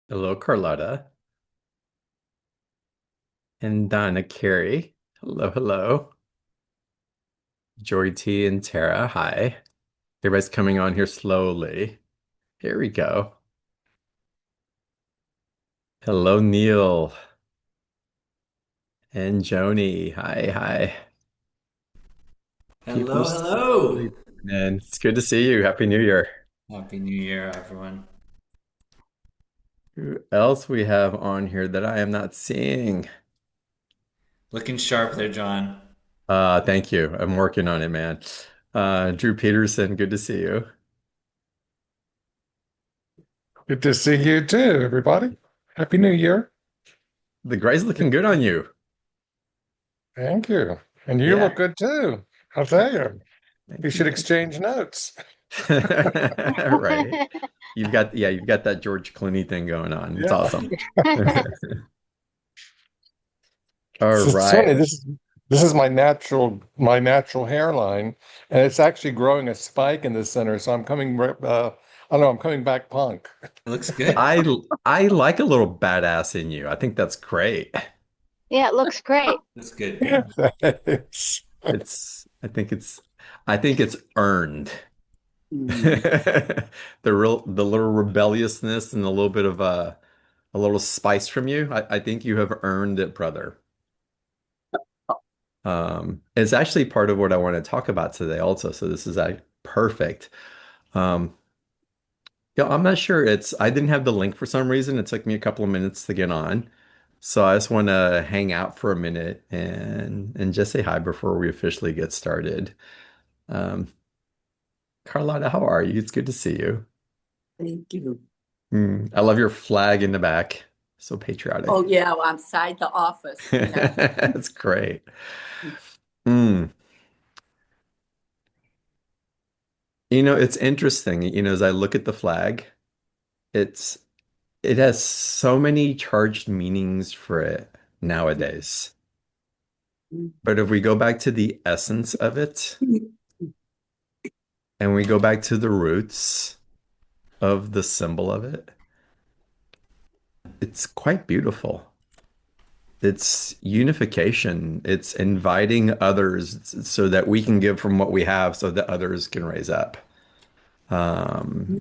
Hello, Carlotta and Donna Carey. Hello, hello. Joy T and Tara. Hi. Everybody's coming on here slowly. Here we go. Hello, Neil and Joni. Hi, hi. People Hello, hello. slowly. And it's good to see you. Happy New Year. Happy New Year, everyone. Who else we have on here that I am not seeing? Looking sharp there, John. Thank you. I'm working on it, man. Drew Peterson, good to see you. Good to see you too, everybody. Happy New Year. The gray's looking good on you. Thank you. And you Yeah. look good too. I'll tell you. We Thank you. should Thank you. exchange notes. Right. You've got that George Clooney thing going on. It's Yeah. awesome. All It's right. funny. This is my natural hairline, and it's actually growing a spike in the center. So I don't know, I'm coming back punk. It looks good. I I like a little badass in you. I think that's great. Yeah, it looks great. Looks good. Yeah, thanks. I think it's earned. Mm. The little rebelliousness and a little bit of a little spice from you. I think you have earned it, brother. It's actually part of what I want to talk about today also. So this is perfect. Um, yeah, I'm not sure. I didn't have the link for some reason. It took me a couple of minutes to get on. So I just want to hang out for a minute and just say hi before we officially get started. Um, Carlotta, how are you? It's good to see you. Thank you. I love your flag in the back. So Oh, patriotic. yeah, well, outside the office, That's great. Mm. It's interesting, as I look at the flag, it's it has so many charged meanings for it nowadays. But if we go back to the essence of it and we go back to the roots of the symbol of it, it's quite beautiful. It's unification. It's inviting others so that we can give from what we have so that others can raise up.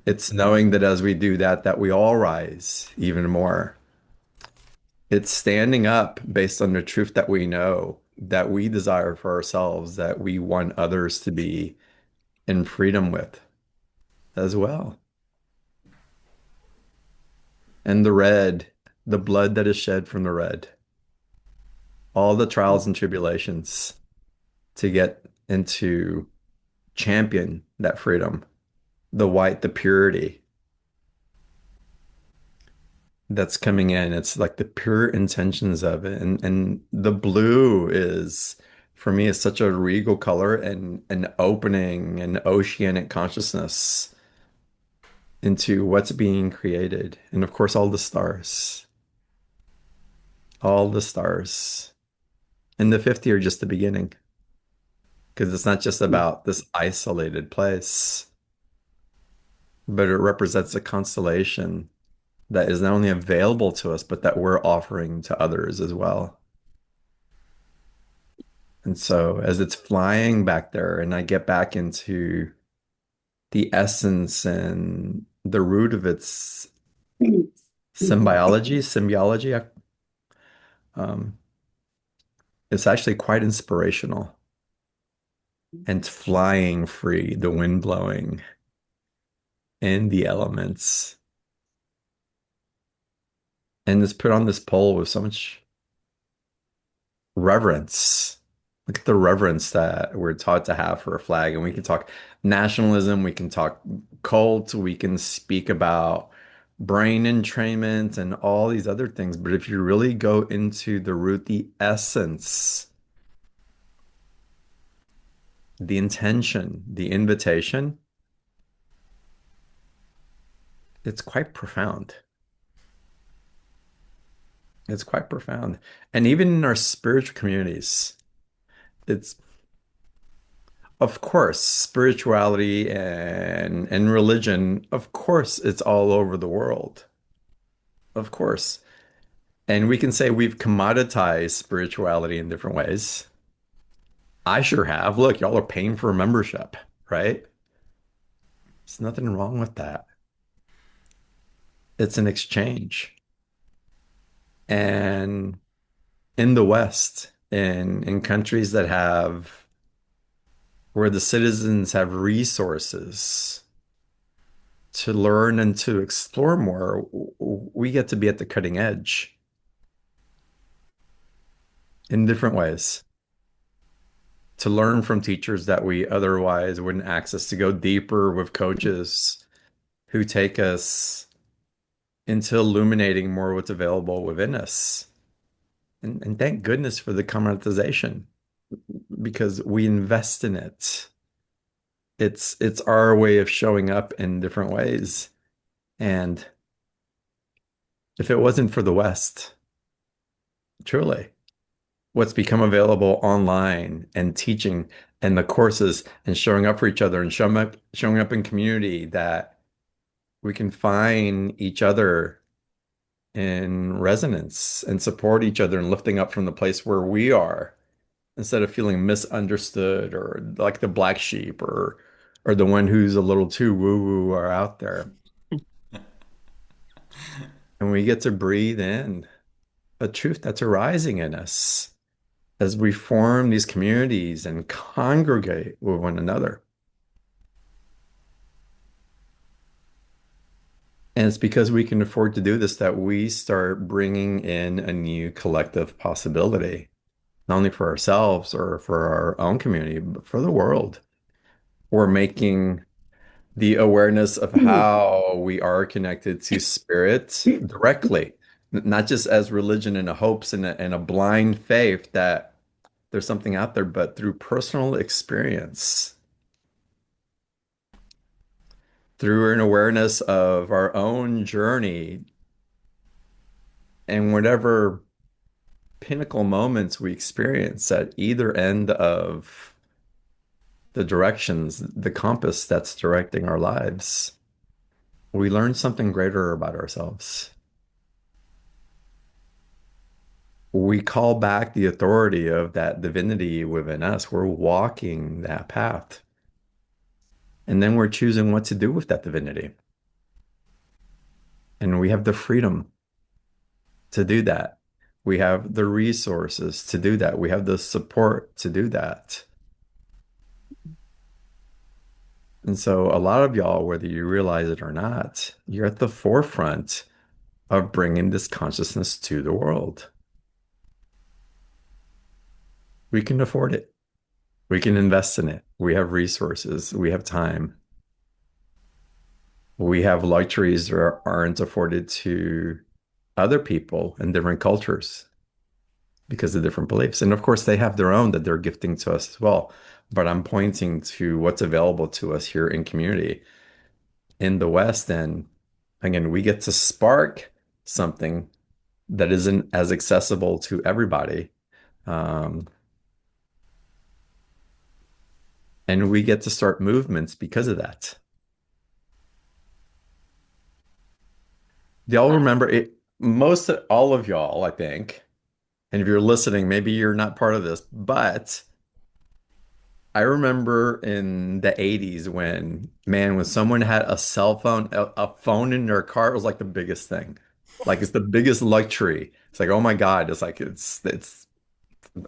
It's knowing that as we do that, that we all rise even more. It's standing up based on the truth that we know, that we desire for ourselves, that we want others to be in freedom with as well. And the red, the blood that is shed from the red, all the trials and tribulations to get into champion that freedom, the white, the purity that's coming in. It's like the pure intentions of it. And the blue is for me is such a regal color and an opening an oceanic consciousness into what's being created. And of course, all the stars. All the stars. And the 50 are just the beginning. Because it's not just about this isolated place, but it represents a constellation that is not only available to us, but that we're offering to others as well. And so as it's flying back there and I get back into the essence and the root of its symbiology, um, it's actually quite inspirational and it's flying free, the wind blowing and the elements. And it's put on this pole with so much reverence. Look at the reverence that we're taught to have for a flag. And we can talk nationalism, we can talk cult, we can speak about brain entrainment and all these other things. But if you really go into the root, the essence, the intention, the invitation, it's quite profound. It's quite profound. And even in our spiritual communities, it's of course, spirituality and religion, of course, it's all over the world. of course. And we can say we've commoditized spirituality in different ways. I sure have. Look, y'all are paying for a membership, right? There's nothing wrong with that. It's an exchange. And in the West, in countries that have where the citizens have resources to learn and to explore more, we get to be at the cutting edge in different ways to learn from teachers that we otherwise wouldn't access, to go deeper with coaches who take us into illuminating more what's available within us. And thank goodness for the commoditization because we invest in it. It's our way of showing up in different ways. And if it wasn't for the West, truly, what's become available online and teaching and the courses and showing up for each other and showing up in community that we can find each other in resonance and support each other and lifting up from the place where we are instead of feeling misunderstood or like the black sheep or the one who's a little too woo-woo or out there. And we get to breathe in a truth that's arising in us as we form these communities and congregate with one another. And it's because we can afford to do this that we start bringing in a new collective possibility, not only for ourselves or for our own community, but for the world. We're making the awareness of how we are connected to spirit directly, not just as religion and a hopes and a blind faith that there's something out there, but through personal experience, through an awareness of our own journey and whatever pinnacle moments we experience at either end of the directions, the compass that's directing our lives, we learn something greater about ourselves. We call back the authority of that divinity within us. We're walking that path. And then we're choosing what to do with that divinity. And we have the freedom to do that. We have the resources to do that. We have the support to do that. And so a lot of y'all, whether you realize it or not, you're at the forefront of bringing this consciousness to the world. We can afford it. We can invest in it. We have resources. We have time. We have luxuries that aren't afforded to other people in different cultures because of different beliefs. And of course, they have their own that they're gifting to us as well. But I'm pointing to what's available to us here in community in the West. And again, we get to spark something that isn't as accessible to everybody. Um, and we get to start movements because of that. Do y'all remember it? Most of, all of y'all, I think, and if you're listening, maybe you're not part of this, but I remember in the 80s when, man, when someone had a cell phone, a phone in their car, it was like the biggest thing. Like it's the biggest luxury. It's like, oh my God, it's like it's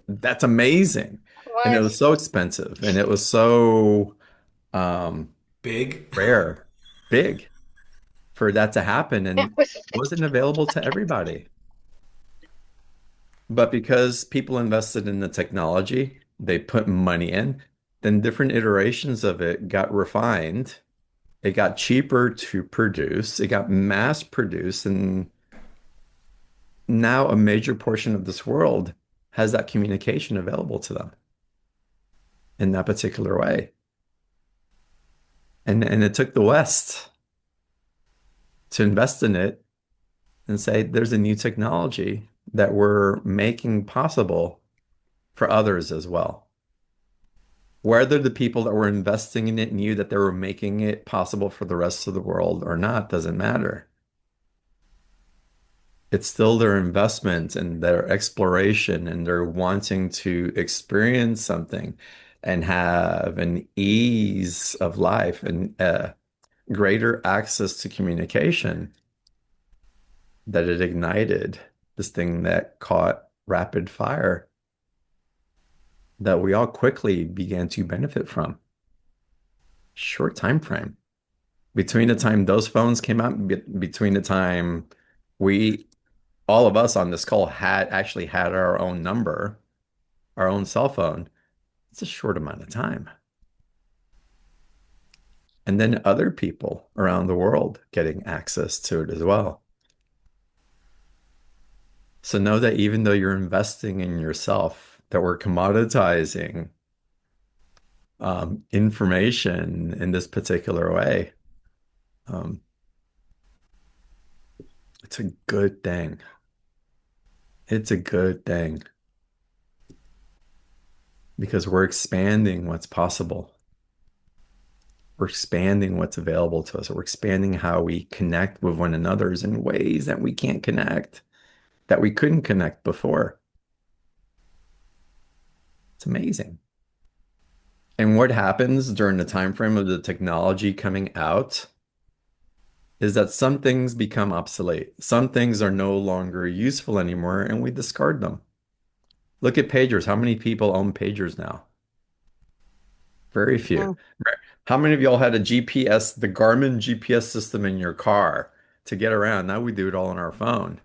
that's amazing. And it Was was so expensive and it was so um Big. rare, big for that to happen it and was wasn't available to everybody. But because people invested in the technology, they put money in, then different iterations of it got refined. It got cheaper to produce, it got mass produced, and now a major portion of this world has that communication available to them in that particular way. And it took the West to invest in it and say there's a new technology that we're making possible for others as well. Whether the people that were investing in it knew that they were making it possible for the rest of the world or not doesn't matter. It's still their investment and their exploration and their wanting to experience something and have an ease of life and greater access to communication that it ignited this thing that caught rapid fire that we all quickly began to benefit from. Short time frame. Between the time those phones came out, between the time we, all of us on this call had our own number, our own cell phone, it's a short amount of time. And then other people around the world getting access to it as well. So know that even though you're investing in yourself, that we're commoditizing information in this particular way. Um, it's a good thing. It's a good thing because we're expanding what's possible. We're expanding what's available to us. We're expanding how we connect with one another in ways that we can't connect, that we couldn't connect before. It's amazing. And what happens during the time frame of the technology coming out is that some things become obsolete. Some things are no longer useful anymore, and we discard them. Look at pagers. How many people own pagers now? Very few. Mm. How many of y'all had a GPS, the Garmin GPS system in your car to get around? Now we do it all on our phone.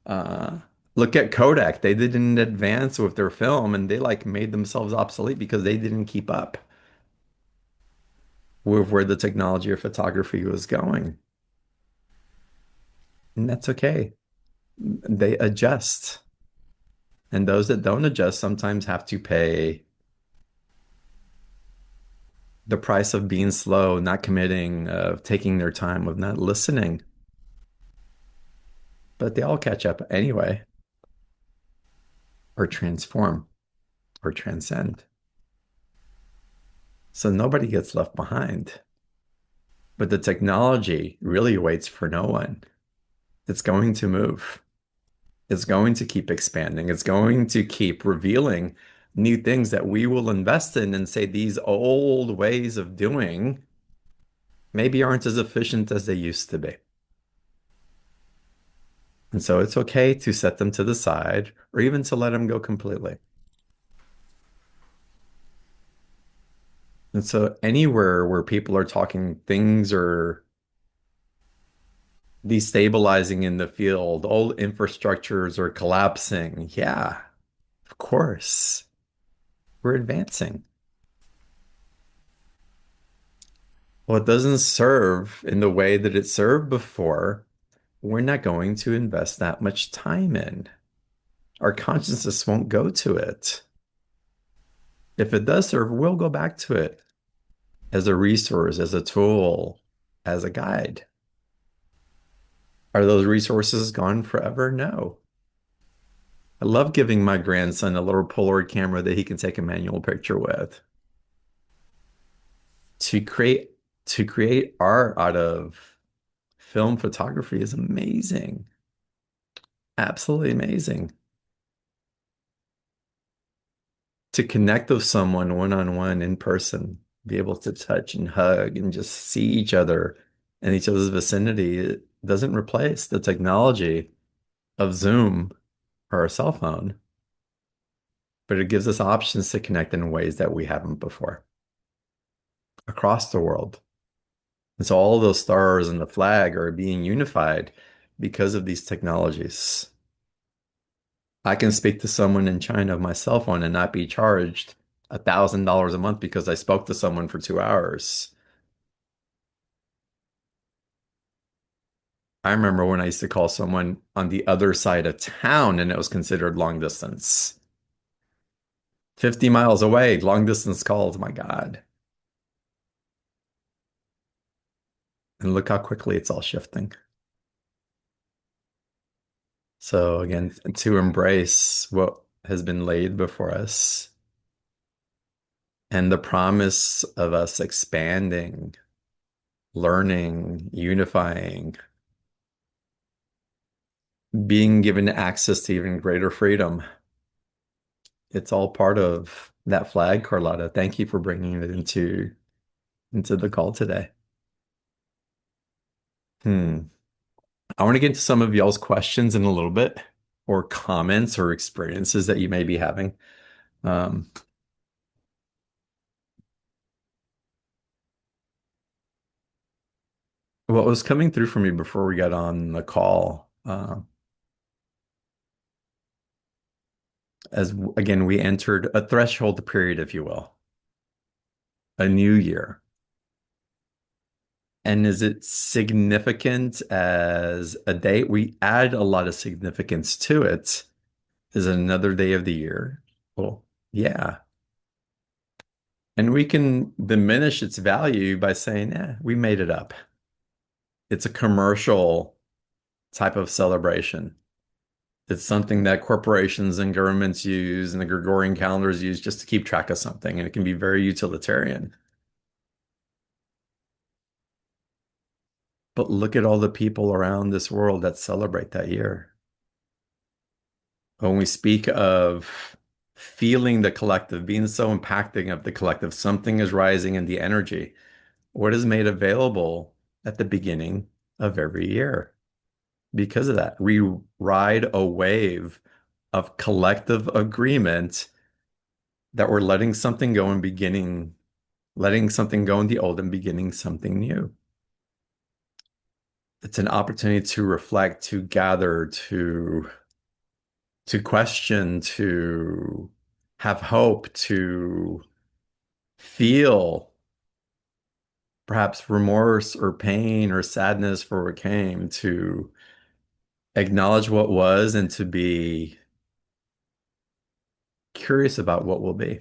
Uh, Look at Kodak. They didn't advance with their film and they like made themselves obsolete because they didn't keep up with where the technology of photography was going. And that's okay. They adjust. And those that don't adjust sometimes have to pay the price of being slow, not committing, of taking their time, of not listening. But they all catch up anyway, or transform, or transcend. So nobody gets left behind. But the technology really waits for no one. It's going to move. It's going to keep expanding. It's going to keep revealing new things that we will invest in and say these old ways of doing maybe aren't as efficient as they used to be. And so it's okay to set them to the side or even to let them go completely. And so anywhere where people are talking things are destabilizing in the field, old infrastructures are collapsing. Yeah, of course, we're advancing. Well, it doesn't serve in the way that it served before. We're not going to invest that much time in. Our consciousness won't go to it. If it does serve, we'll go back to it as a resource, as a tool, as a guide. Are those resources gone forever? No. I love giving my grandson a little Polaroid camera that he can take a manual picture with. To create art out of film photography is amazing. Absolutely amazing. To connect with someone one-on-one in person, be able to touch and hug and just see each other in each other's vicinity, it doesn't replace the technology of Zoom or a cell phone, but it gives us options to connect in ways that we haven't before across the world. And so all those stars and the flag are being unified because of these technologies. I can speak to someone in China of my cell phone and not be charged $1,000 a month because I spoke to someone for 2 hours. I remember when I used to call someone on the other side of town and it was considered long distance. 50 miles away, long distance calls, my God. And look how quickly it's all shifting. So again, to embrace what has been laid before us and the promise of us expanding, learning, unifying, being given access to even greater freedom. It's all part of that flag, Carlotta. Thank you for bringing it into the call today. Hmm. I want to get into some of y'all's questions in a little bit, or comments or experiences that you may be having. Um, what was coming through for me before we got on the call, as again, we entered a threshold period, if you will, a new year. And is it significant as a date? We add a lot of significance to it. Is it another day of the year? Well, yeah. And we can diminish its value by saying, we made it up. It's a commercial type of celebration. It's something that corporations and governments use and the Gregorian calendars use just to keep track of something. And it can be very utilitarian. But look at all the people around this world that celebrate that year. When we speak of feeling the collective, being so impacting of the collective, something is rising in the energy. What is made available at the beginning of every year? Because of that, we ride a wave of collective agreement that we're letting something go and beginning, letting something go in the old and beginning something new. It's an opportunity to reflect, to gather, to question, to have hope, to feel perhaps remorse or pain or sadness for what came, to acknowledge what was and to be curious about what will be.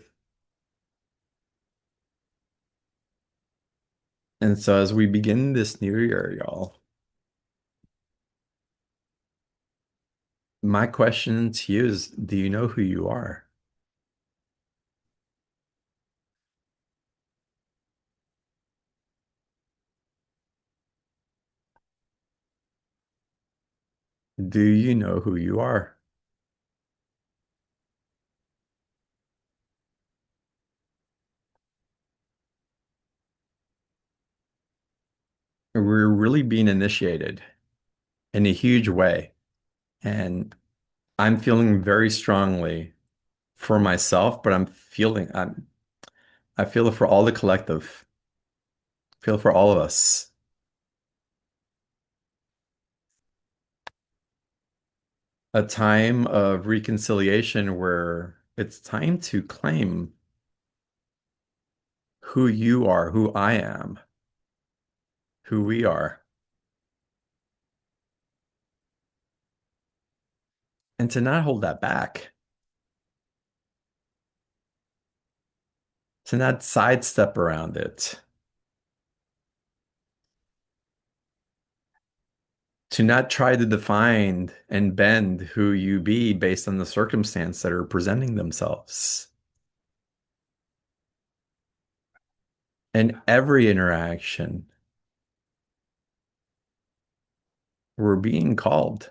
And so as we begin this new year, y'all, my question to you is, do you know who you are? Do you know who you are? We're really being initiated in a huge way. And I'm feeling very strongly for myself, but I feel it for all the collective, I feel it for all of us. A time of reconciliation where it's time to claim who you are, who I am, who we are, and to not hold that back, to not sidestep around it, to not try to define and bend who you be based on the circumstance that are presenting themselves. In every interaction, we're being called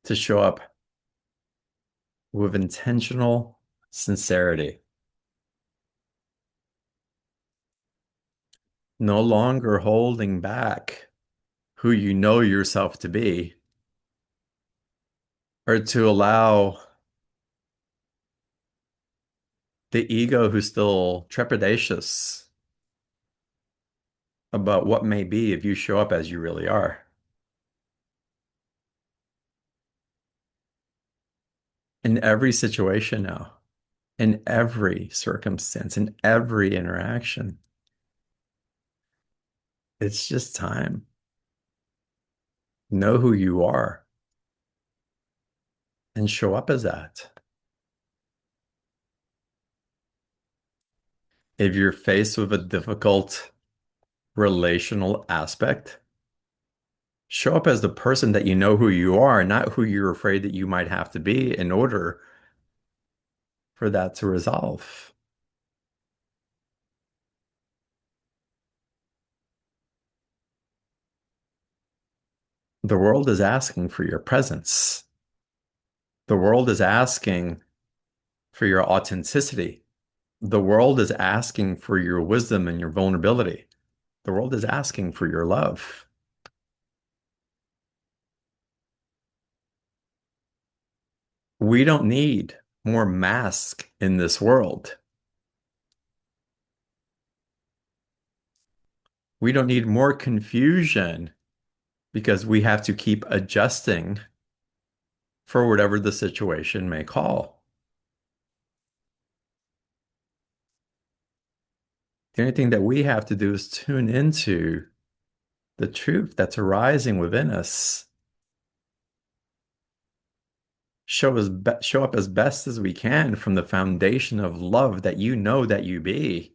to show up with intentional sincerity, no longer holding back who you know yourself to be, or to allow the ego who's still trepidatious about what may be if you show up as you really are. In every situation now, in every circumstance, in every interaction, it's just time. Know who you are and show up as that. If you're faced with a difficult relational aspect, show up as the person that you know who you are, not who you're afraid that you might have to be in order for that to resolve. The world is asking for your presence. The world is asking for your authenticity. The world is asking for your wisdom and your vulnerability. The world is asking for your love. We don't need more masks in this world. We don't need more confusion because we have to keep adjusting for whatever the situation may call. The only thing that we have to do is tune into the truth that's arising within us, show up as best as we can from the foundation of love that you know that you be,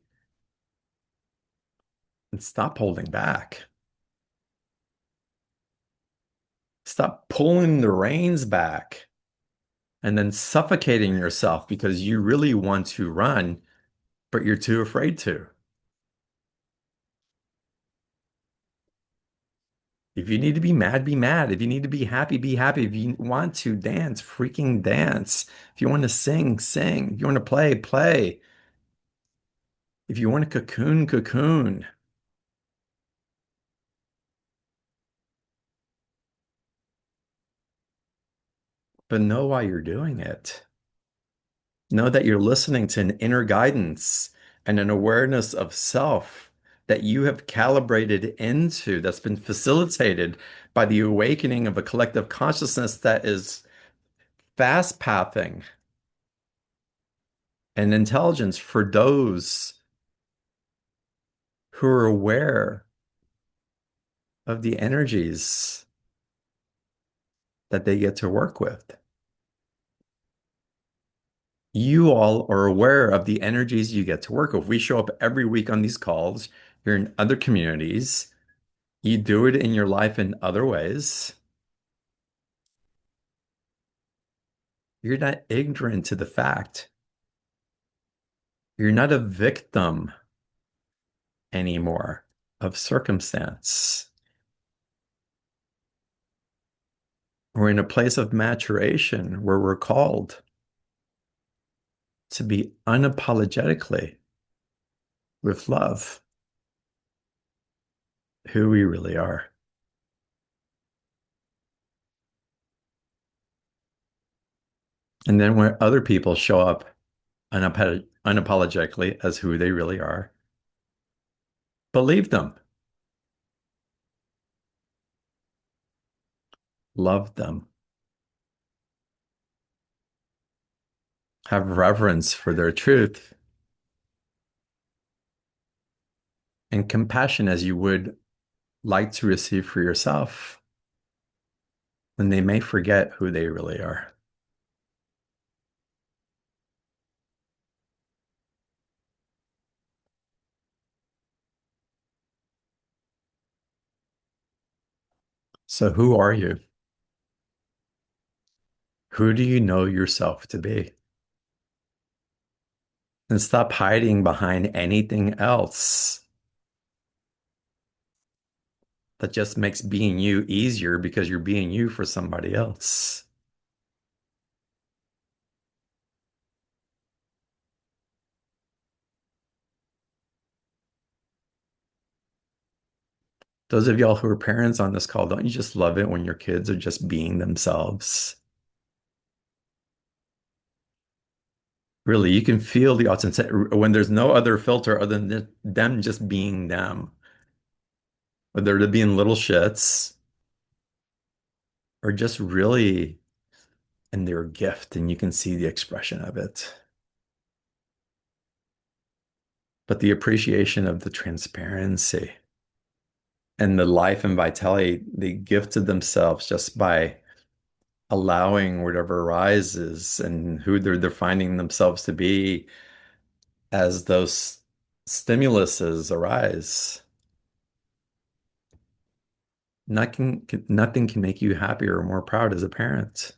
and stop holding back. Stop pulling the reins back and then suffocating yourself because you really want to run, but you're too afraid to. If you need to be mad, be mad. If you need to be happy, be happy. If you want to dance, freaking dance. If you want to sing, sing. If you want to play, play. If you want to cocoon, cocoon. But know why you're doing it. Know that you're listening to an inner guidance and an awareness of self that you have calibrated into, that's been facilitated by the awakening of a collective consciousness that is fast pathing and intelligence for those who are aware of the energies that they get to work with. You all are aware of the energies you get to work with. We show up every week on these calls. You're in other communities. You do it in your life in other ways. You're not ignorant to the fact. You're not a victim anymore of circumstance. We're in a place of maturation where we're called to be unapologetically with love who we really are. And then when other people show up unapologetically as who they really are, believe them, love them, have reverence for their truth, and compassion as you would like to receive for yourself. Then they may forget who they really are. So who are you? Who do you know yourself to be? And stop hiding behind anything else that just makes being you easier because you're being you for somebody else. Those of y'all who are parents on this call, don't you just love it when your kids are just being themselves? Really, you can feel the authentic when there's no other filter other than them just being them. Whether they're being little shits or just really in their gift, and you can see the expression of it. But the appreciation of the transparency and the life and vitality they give to themselves just by allowing whatever arises and who they're defining themselves to be as those stimuluses arise. Nothing can make you happier or more proud as a parent.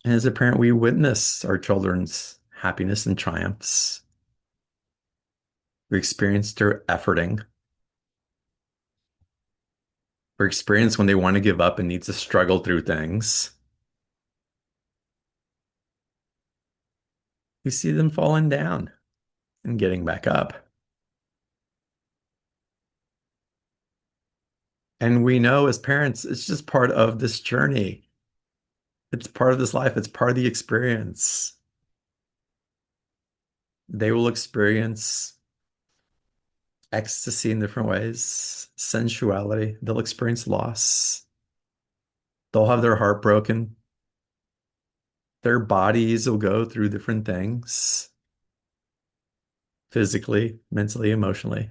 And as a parent, we witness our children's happiness and triumphs. We experience their efforting. We experience when they want to give up and need to struggle through things. We see them falling down and getting back up. And we know as parents, it's just part of this journey. It's part of this life. It's part of the experience. They will experience ecstasy in different ways, sensuality. They'll experience loss. They'll have their heart broken. Their bodies will go through different things physically, mentally, emotionally,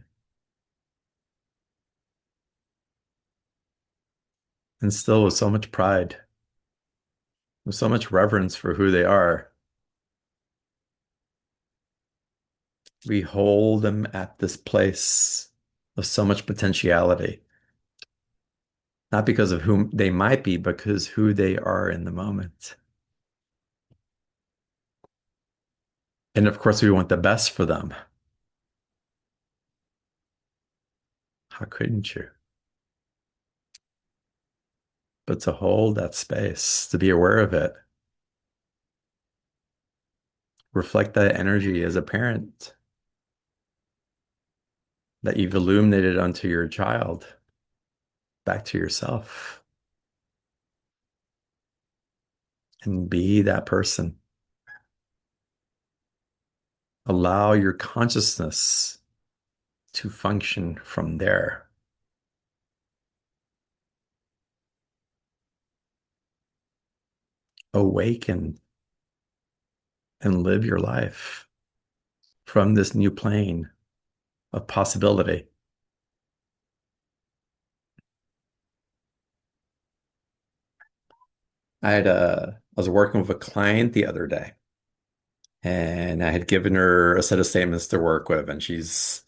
and still with so much pride, with so much reverence for who they are. We hold them at this place of so much potentiality, not because of whom they might be, because who they are in the moment. And of course, we want the best for them. How couldn't you? But to hold that space, to be aware of it, reflect that energy as a parent that you've illuminated onto your child, back to yourself, and be that person. Allow your consciousness to function from there. Awaken and live your life from this new plane of possibility. I was working with a client the other day, and I had given her a set of statements to work with, and she's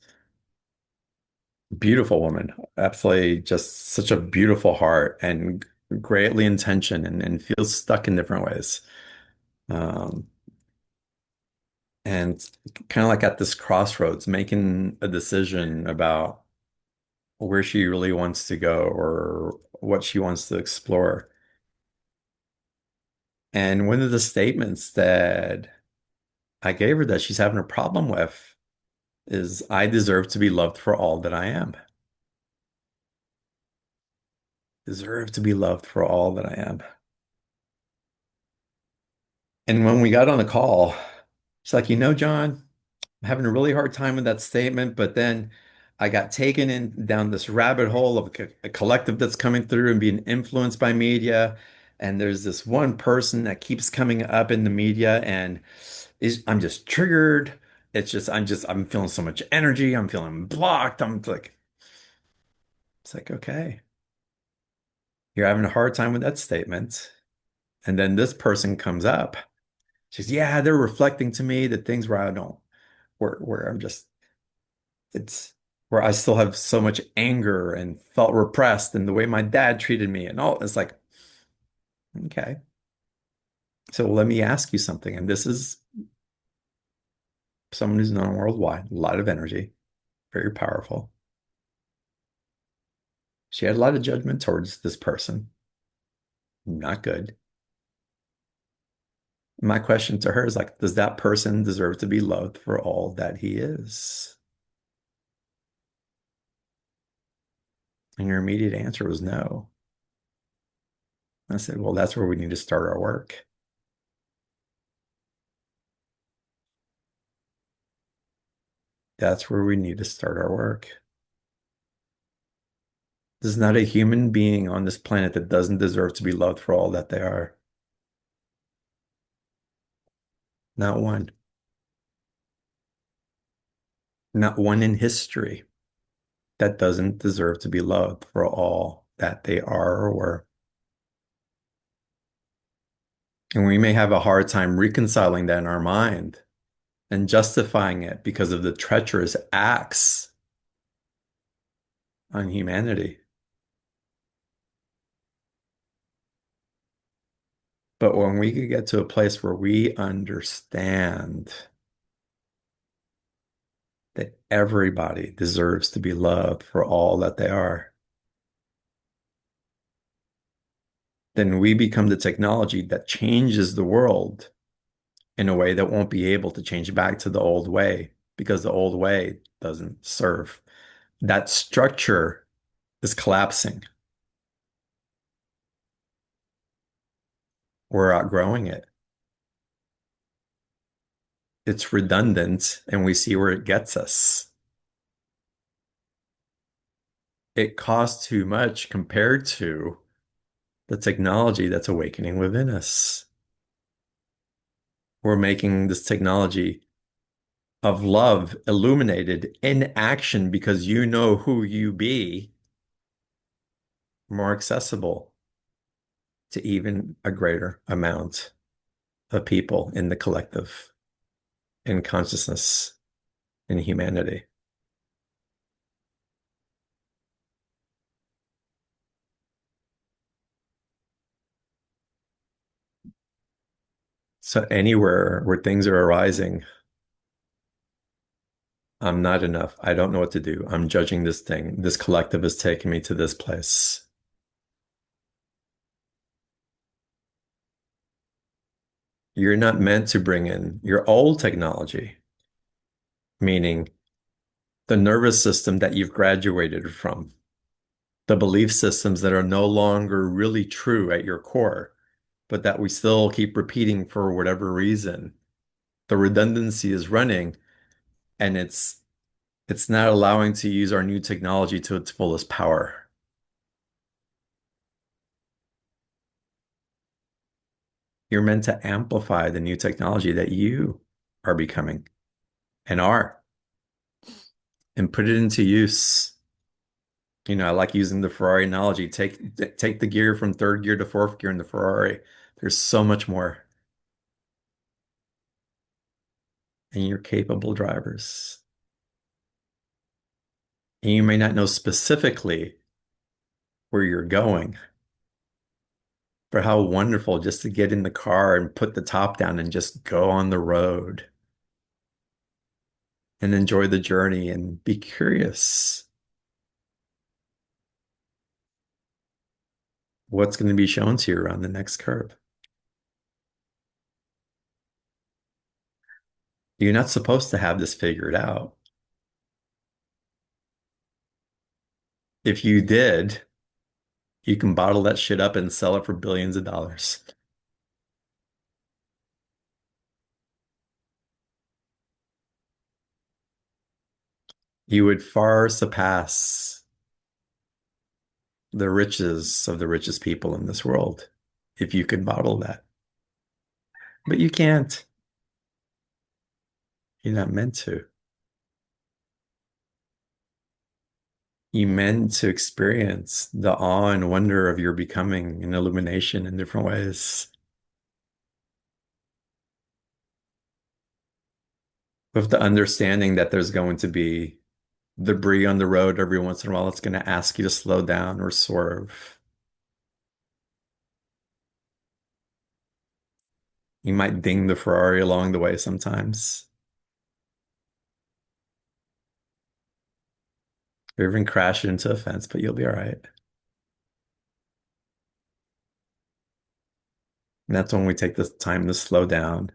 a beautiful woman, absolutely just such a beautiful heart and greatly intentioned and feels stuck in different ways. Um, and kind of like at this crossroads, making a decision about where she really wants to go or what she wants to explore. And one of the statements that I gave her that she's having a problem with is I deserve to be loved for all that I am. Deserve to be loved for all that I am. And when we got on the call, she's like, John, I'm having a really hard time with that statement, but then I got taken in down this rabbit hole of a collective that's coming through and being influenced by media. And there's this one person that keeps coming up in the media, and I'm just triggered. I'm feeling so much energy. I'm feeling blocked. It's like, okay, you're having a hard time with that statement. And then this person comes up. She's, yeah, they're reflecting to me the things where I don't, where I'm just, it's where I still have so much anger and felt repressed and the way my dad treated me and all. It's like, okay. So let me ask you something. And this is someone who's known worldwide, a lot of energy, very powerful. She had a lot of judgment towards this person. Not good. My question to her is like, does that person deserve to be loved for all that he is? And your immediate answer was no. I said, well, that's where we need to start our work. That's where we need to start our work. There's not a human being on this planet that doesn't deserve to be loved for all that they are. Not one. Not one in history that doesn't deserve to be loved for all that they are or were. And we may have a hard time reconciling that in our mind and justifying it because of the treacherous acts on humanity. But when we could get to a place where we understand that everybody deserves to be loved for all that they are, then we become the technology that changes the world in a way that won't be able to change back to the old way because the old way doesn't serve. That structure is collapsing. We're outgrowing it. It's redundant, and we see where it gets us. It costs too much compared to the technology that's awakening within us. We're making this technology of love illuminated in action because you know who you be more accessible to even a greater amount of people in the collective, in consciousness, in humanity. So anywhere where things are arising, I'm not enough. I don't know what to do. I'm judging this thing. This collective is taking me to this place. You're not meant to bring in your old technology, meaning the nervous system that you've graduated from, the belief systems that are no longer really true at your core, but that we still keep repeating for whatever reason. The redundancy is running, and it's not allowing to use our new technology to its fullest power. You're meant to amplify the new technology that you are becoming and are, and put it into use. I like using the Ferrari analogy. Take the gear from third gear to fourth gear in the Ferrari. There's so much more. And you're capable drivers. And you may not know specifically where you're going, but how wonderful just to get in the car and put the top down and just go on the road and enjoy the journey and be curious. What's going to be shown to you around the next curve? You're not supposed to have this figured out. If you did, you can bottle that shit up and sell it for billions of dollars. You would far surpass the riches of the richest people in this world if you could bottle that. But you can't. You're not meant to. You meant to experience the awe and wonder of your becoming and illumination in different ways. With the understanding that there's going to be debris on the road every once in a while, it's going to ask you to slow down or swerve. You might ding the Ferrari along the way sometimes, or even crash it into a fence, but you'll be all right. And that's when we take the time to slow down,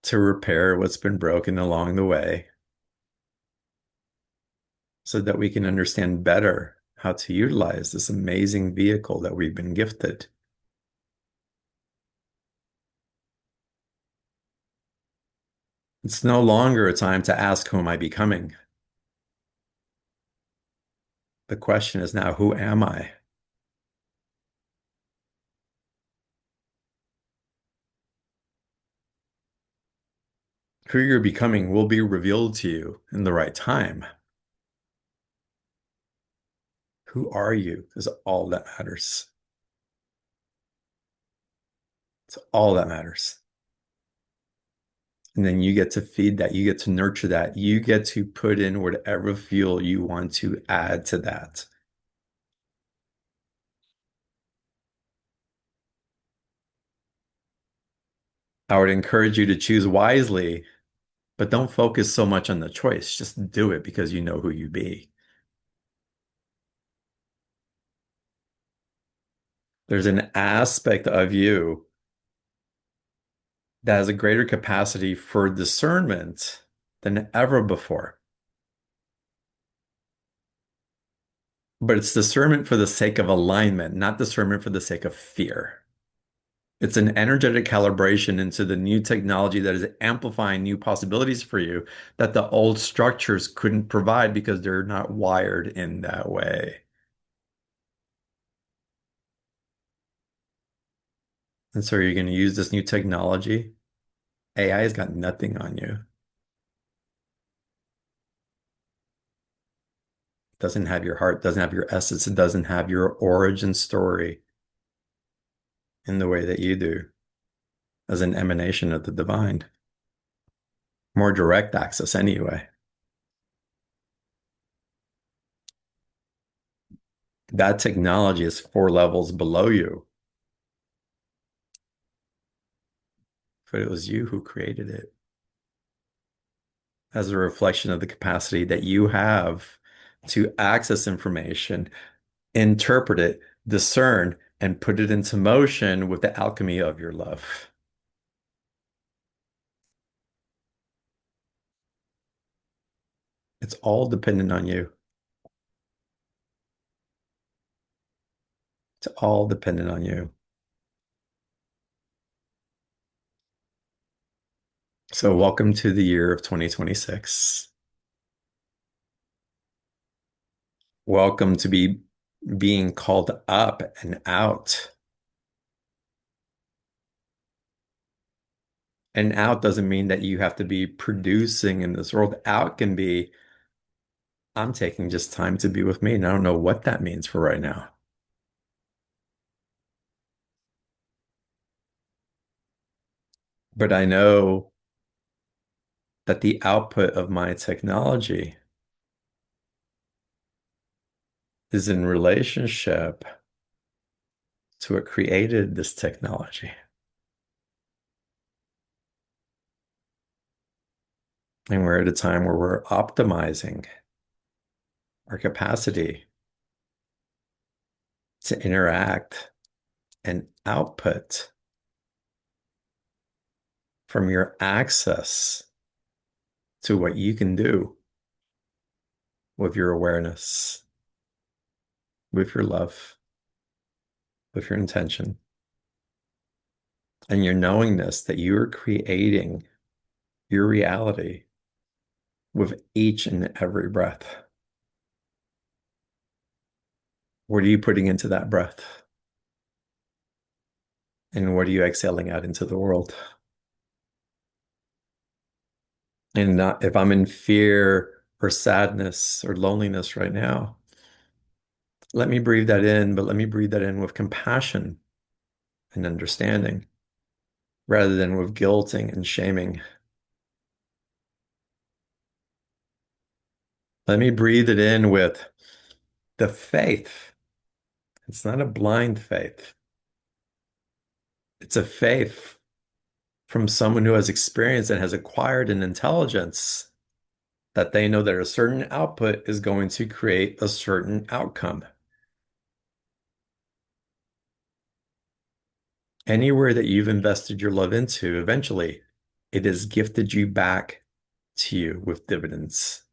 to repair what's been broken along the way, so that we can understand better how to utilize this amazing vehicle that we've been gifted. It's no longer a time to ask, who am I becoming? The question is now, who am I? Who you're becoming will be revealed to you in the right time. Who are you is all that matters. It's all that matters. And then you get to feed that, you get to nurture that, you get to put in whatever fuel you want to add to that. I would encourage you to choose wisely But don't focus so much on the choice. Just do it because you know who you be. There's an aspect of you that has a greater capacity for discernment than ever before. But it's discernment for the sake of alignment, not discernment for the sake of fear. It's an energetic calibration into the new technology that is amplifying new possibilities for you that the old structures couldn't provide because they're not wired in that way. And so you're going to use this new technology. AI has got nothing on you. It doesn't have your heart, doesn't have your essence, it doesn't have your origin story in the way that you do as an emanation of the divine. More direct access anyway. That technology is 4 levels below you, but it was you who created it as a reflection of the capacity that you have to access information, interpret it, discern, and put it into motion with the alchemy of your love. It's all dependent on you. It's all dependent on you. So welcome to the year of 2026. Welcome to being called up and out. And out doesn't mean that you have to be producing in this world. Out can be, I'm taking just time to be with me, and I don't know what that means for right now. But I know that the output of my technology is in relationship to what created this technology. And we're at a time where we're optimizing our capacity to interact and output from your access to what you can do with your awareness, with your love, with your intention, and your knowingness that you're creating your reality with each and every breath. What are you putting into that breath? And what are you exhaling out into the world? And not, if I'm in fear or sadness or loneliness right now, let me breathe that in, but let me breathe that in with compassion and understanding rather than with guilting and shaming. Let me breathe it in with the faith. It's not a blind faith. It's a faith from someone who has experienced and has acquired an intelligence that they know that a certain output is going to create a certain outcome. Anywhere that you've invested your love into, eventually it has gifted you back to you with dividends.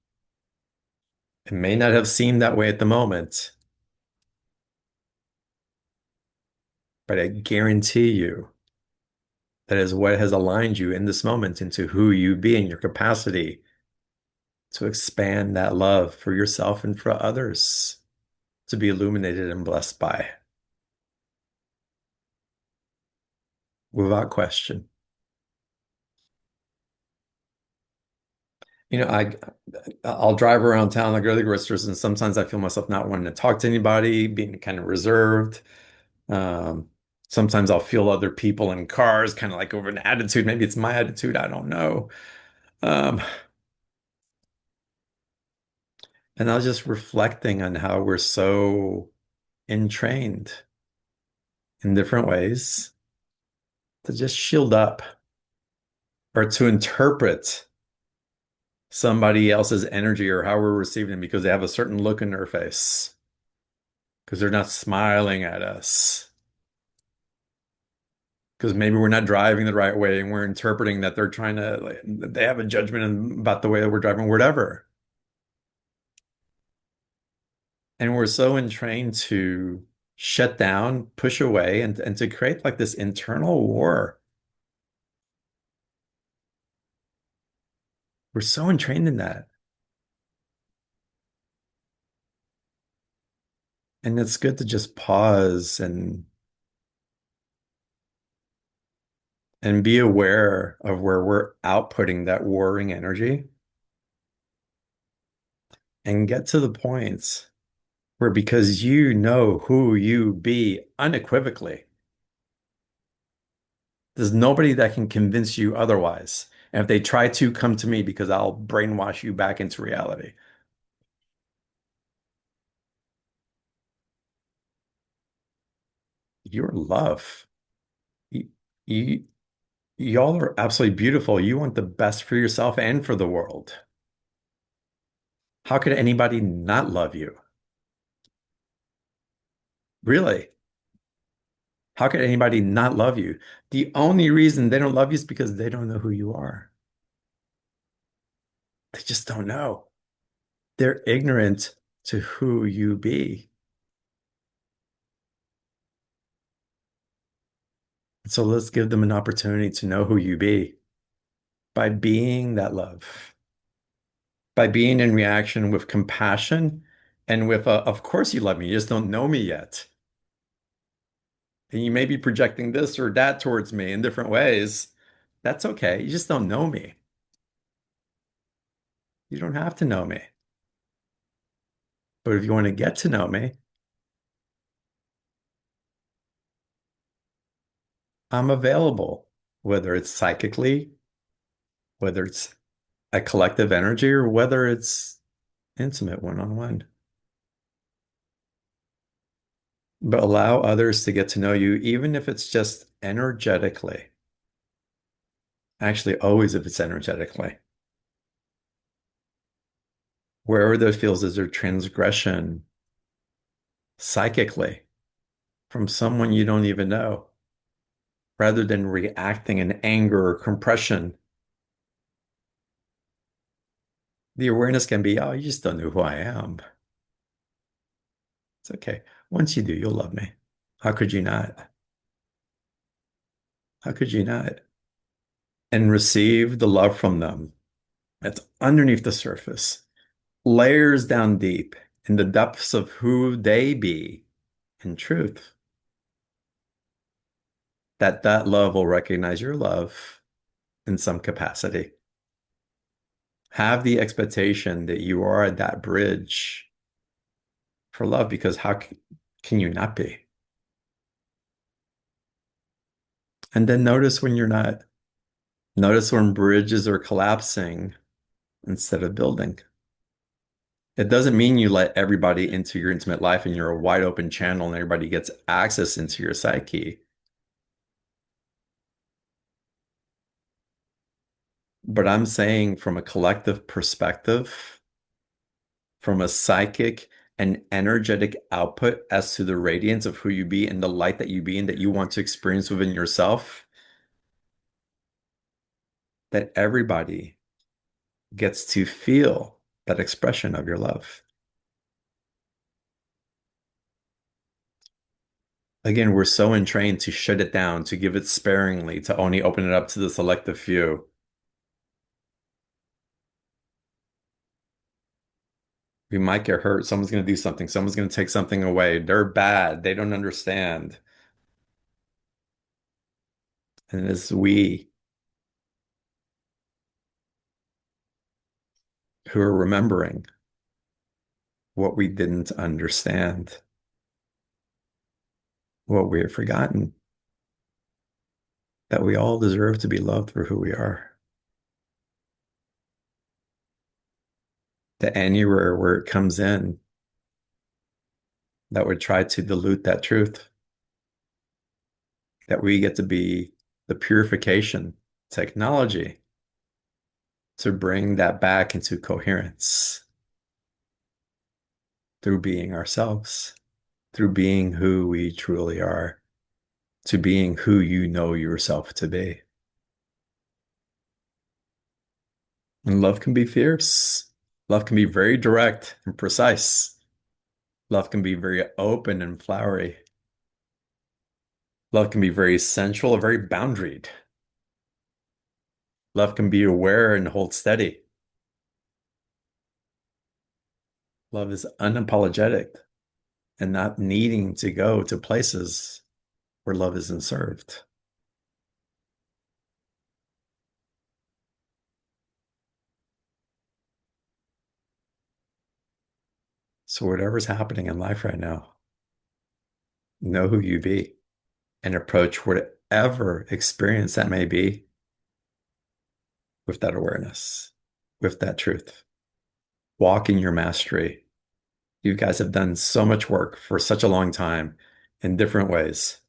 It may not have seemed that way at the moment, but I guarantee you that is what has aligned you in this moment into who you be and your capacity to expand that love for yourself and for others to be illuminated and blessed by, without question. You know, I'll drive around town, I go to the grocery stores, and sometimes I feel myself not wanting to talk to anybody, being kind of reserved. Um, Sometimes I'll feel other people in cars, kind of like over an attitude. Maybe it's my attitude, I don't know. Um, and I was just reflecting on how we're so entrained in different ways to just shield up or to interpret somebody else's energy or how we're receiving them because they have a certain look in their face, because they're not smiling at us, because maybe we're not driving the right way and we're interpreting that they're trying to, like, they have a judgment about the way that we're driving, whatever. And we're so entrained to shut down, push away, and to create like this internal war. We're so entrained in that. And it's good to just pause and be aware of where we're outputting that warring energy and get to the points where, because you know who you be unequivocally, there's nobody that can convince you otherwise. And if they try to, come to me because I'll brainwash you back into reality. You're love. You, you, y'all are absolutely beautiful. You want the best for yourself and for the world. How could anybody not love you? Really? How could anybody not love you? The only reason they don't love you is because they don't know who you are. They just don't know. They're ignorant to who you be. So let's give them an opportunity to know who you be by being that love, by being in reaction with compassion and with, of course you love me, you just don't know me yet. And you may be projecting this or that towards me in different ways. That's okay. You just don't know me. You don't have to know me. But if you want to get to know me, I'm available, whether it's psychically, whether it's a collective energy, or whether it's intimate one-on-one. But allow others to get to know you, even if it's just energetically. Actually, always if it's energetically. Wherever there feels as a transgression psychically from someone you don't even know, rather than reacting in anger or compression, the awareness can be, oh, you just don't know who I am. It's okay. Once you do, you'll love me. How could you not? How could you not? And receive the love from them that's underneath the surface, layers down deep in the depths of who they be in truth. That love will recognize your love in some capacity. Have the expectation that you are at that bridge for love, because how can you not be? And then notice when you're not. Notice when bridges are collapsing instead of building. It doesn't mean you let everybody into your intimate life and you're a wide open channel and everybody gets access into your psyche. But I'm saying from a collective perspective, from a psychic and energetic output as to the radiance of who you be and the light that you be and that you want to experience within yourself, that everybody gets to feel that expression of your love. Again, we're so entrained to shut it down, to give it sparingly, to only open it up to the selective few. We might get hurt. Someone's going to do something. Someone's going to take something away. They're bad. They don't understand. And it's we who are remembering what we didn't understand, what we have forgotten, that we all deserve to be loved for who we are. The anywhere where it comes in that would try to dilute that truth, that we get to be the purification technology to bring that back into coherence through being ourselves, through being who we truly are, to being who you know yourself to be. And love can be fierce. Love can be very direct and precise. Love can be very open and flowery. Love can be very sensual or very boundaried. Love can be aware and hold steady. Love is unapologetic and not needing to go to places where love isn't served. So whatever's happening in life right now, know who you be and approach whatever experience that may be with that awareness, with that truth. Walk in your mastery. You guys have done so much work for such a long time in different ways,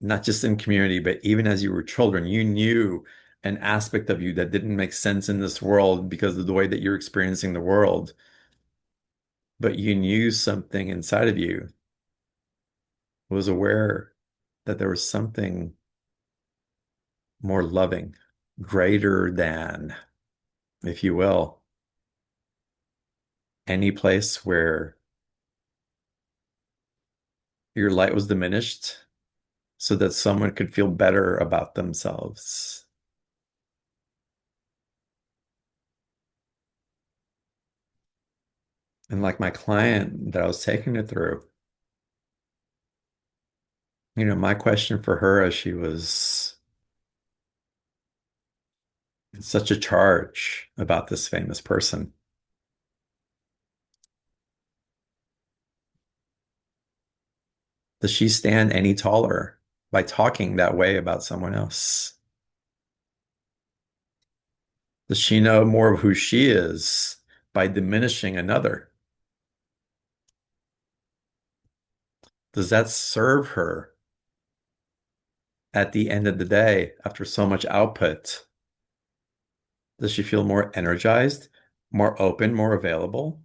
not just in community, but even as you were children, you knew an aspect of you that didn't make sense in this world because of the way that you're experiencing the world. But you knew something inside of you was aware that there was something more loving, greater than, if you will, any place where your light was diminished so that someone could feel better about themselves. And like my client that I was taking it through, my question for her as she was in such a charge about this famous person, does she stand any taller by talking that way about someone else? Does she know more of who she is by diminishing another? Does that serve her at the end of the day after so much output? Does she feel more energized, more open, more available?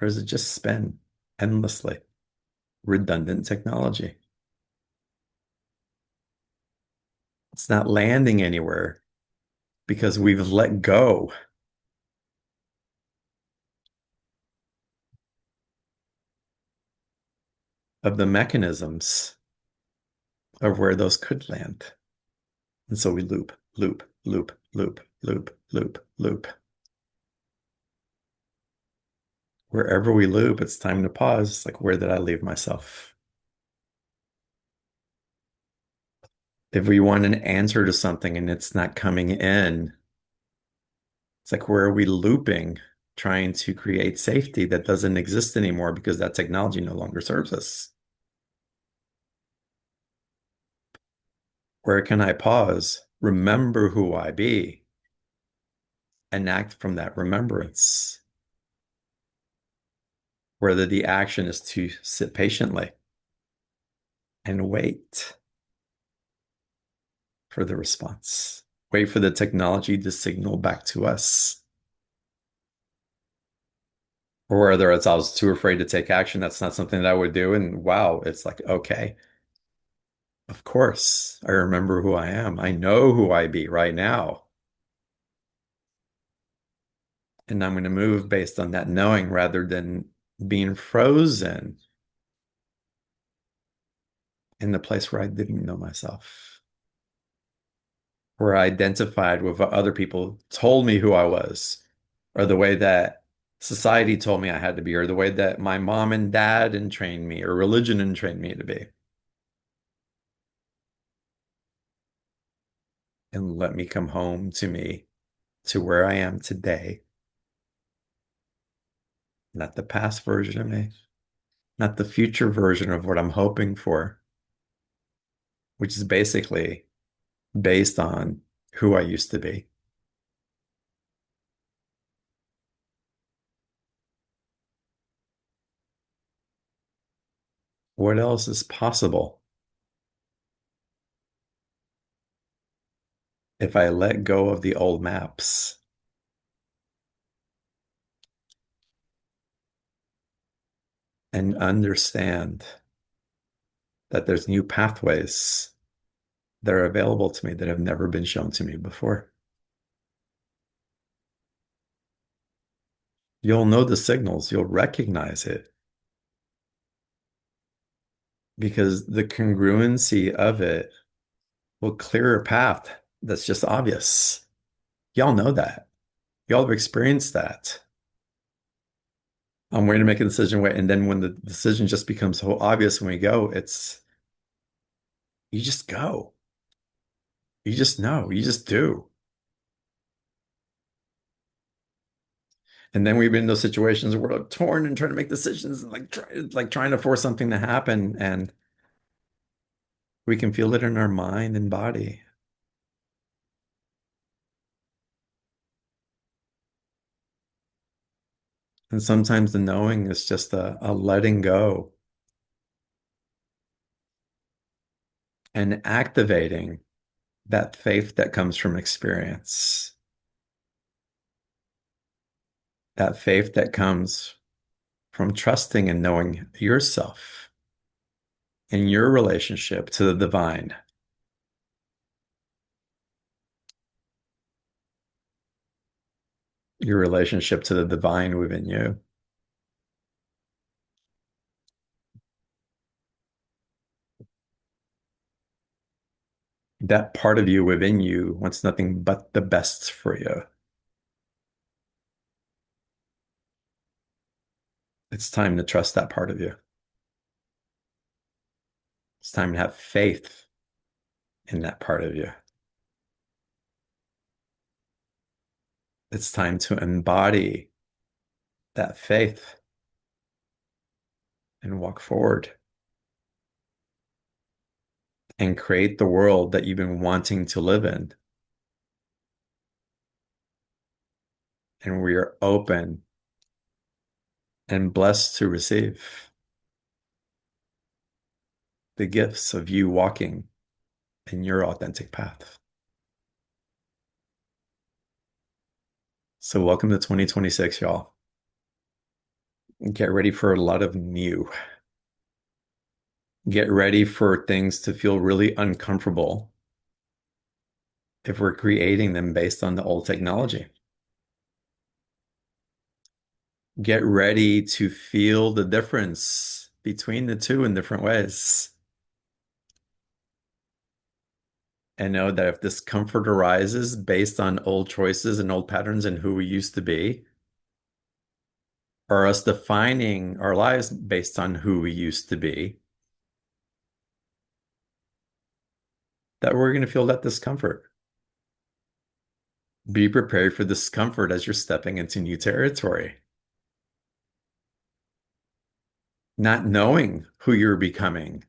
Or does it just spin endlessly? Redundant technology. It's not landing anywhere because we've let go of the mechanisms of where those could land. And so we loop, loop, loop, loop, loop, loop, loop. Wherever we loop, it's time to pause. Like, where did I leave myself? If we want an answer to something and it's not coming in, it's like, where are we looping, trying to create safety that doesn't exist anymore because that technology no longer serves us? Where can I pause, remember who I be, and act from that remembrance? Whether the action is to sit patiently and wait for the response, wait for the technology to signal back to us. Or whether it's I was too afraid to take action, that's not something that I would do. And wow, it's like, okay, of course, I remember who I am. I know who I be right now. And I'm going to move based on that knowing rather than being frozen in the place where I didn't know myself, where I identified with what other people told me who I was, or the way that society told me I had to be, or the way that my mom and dad entrained me, or religion entrained me to be. And let me come home to me, to where I am today, not the past version of me, not the future version of what I'm hoping for, which is basically based on who I used to be. What else is possible? if I let go of the old maps and understand that there's new pathways that are available to me that have never been shown to me before. You'll know the signals, you'll recognize it because the congruency of it will clear a path that's just obvious. Y'all know that. Y'all have experienced that. I'm going to make a decision, and then when the decision just becomes so obvious when we go, it's you just go. You just know. You just do. And then we've been in those situations where we're like torn and trying to make decisions and trying to force something to happen, and we can feel it in our mind and body. And sometimes the knowing is just a letting go and activating that faith that comes from experience, that faith that comes from trusting and knowing yourself in your relationship to the divine, your relationship to the divine within you. That part of you within you wants nothing but the best for you. It's time to trust that part of you. It's time to have faith in that part of you. It's time to embody that faith and walk forward and create the world that you've been wanting to live in. And we are open and blessed to receive the gifts of you walking in your authentic path. So welcome to 2026, y'all. Get ready for a lot of new. Get ready for things to feel really uncomfortable if we're creating them based on the old technology. Get ready to feel the difference between the two in different ways. And know that if discomfort arises based on old choices and old patterns and who we used to be, or us defining our lives based on who we used to be, that we're going to feel that discomfort. Be prepared for discomfort as you're stepping into new territory. Not knowing who you're becoming.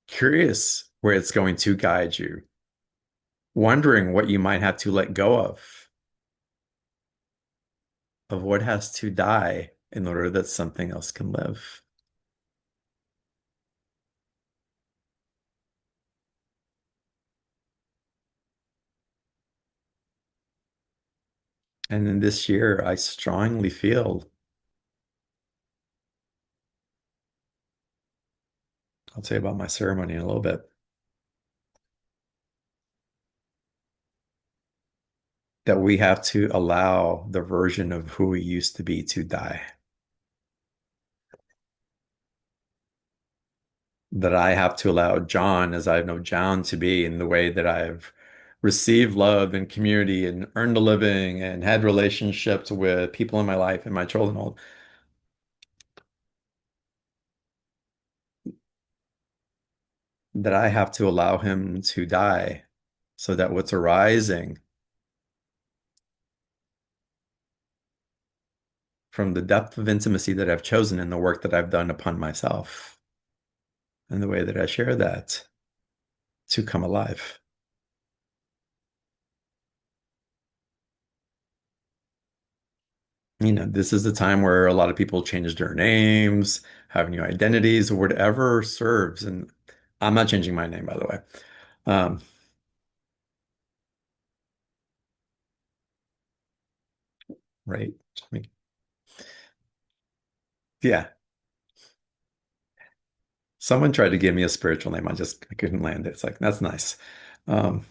Curious where it's going to guide you. Wondering what you might have to let go of what has to die in order that something else can live. And in this year, I strongly feel, I'll tell you about my ceremony in a little bit, that we have to allow the version of who we used to be to die. That I have to allow John, as I know John to be, in the way that I've received love and community and earned a living and had relationships with people in my life and my children, all that I have to allow him to die so that what's arising from the depth of intimacy that I've chosen and the work that I've done upon myself and the way that I share that to come alive. This is the time where a lot of people change their names, have new identities, or whatever serves. And I'm not changing my name, by the way. Um, right. I mean, yeah. Someone tried to give me a spiritual name. I couldn't land it. It's like, that's nice. Um,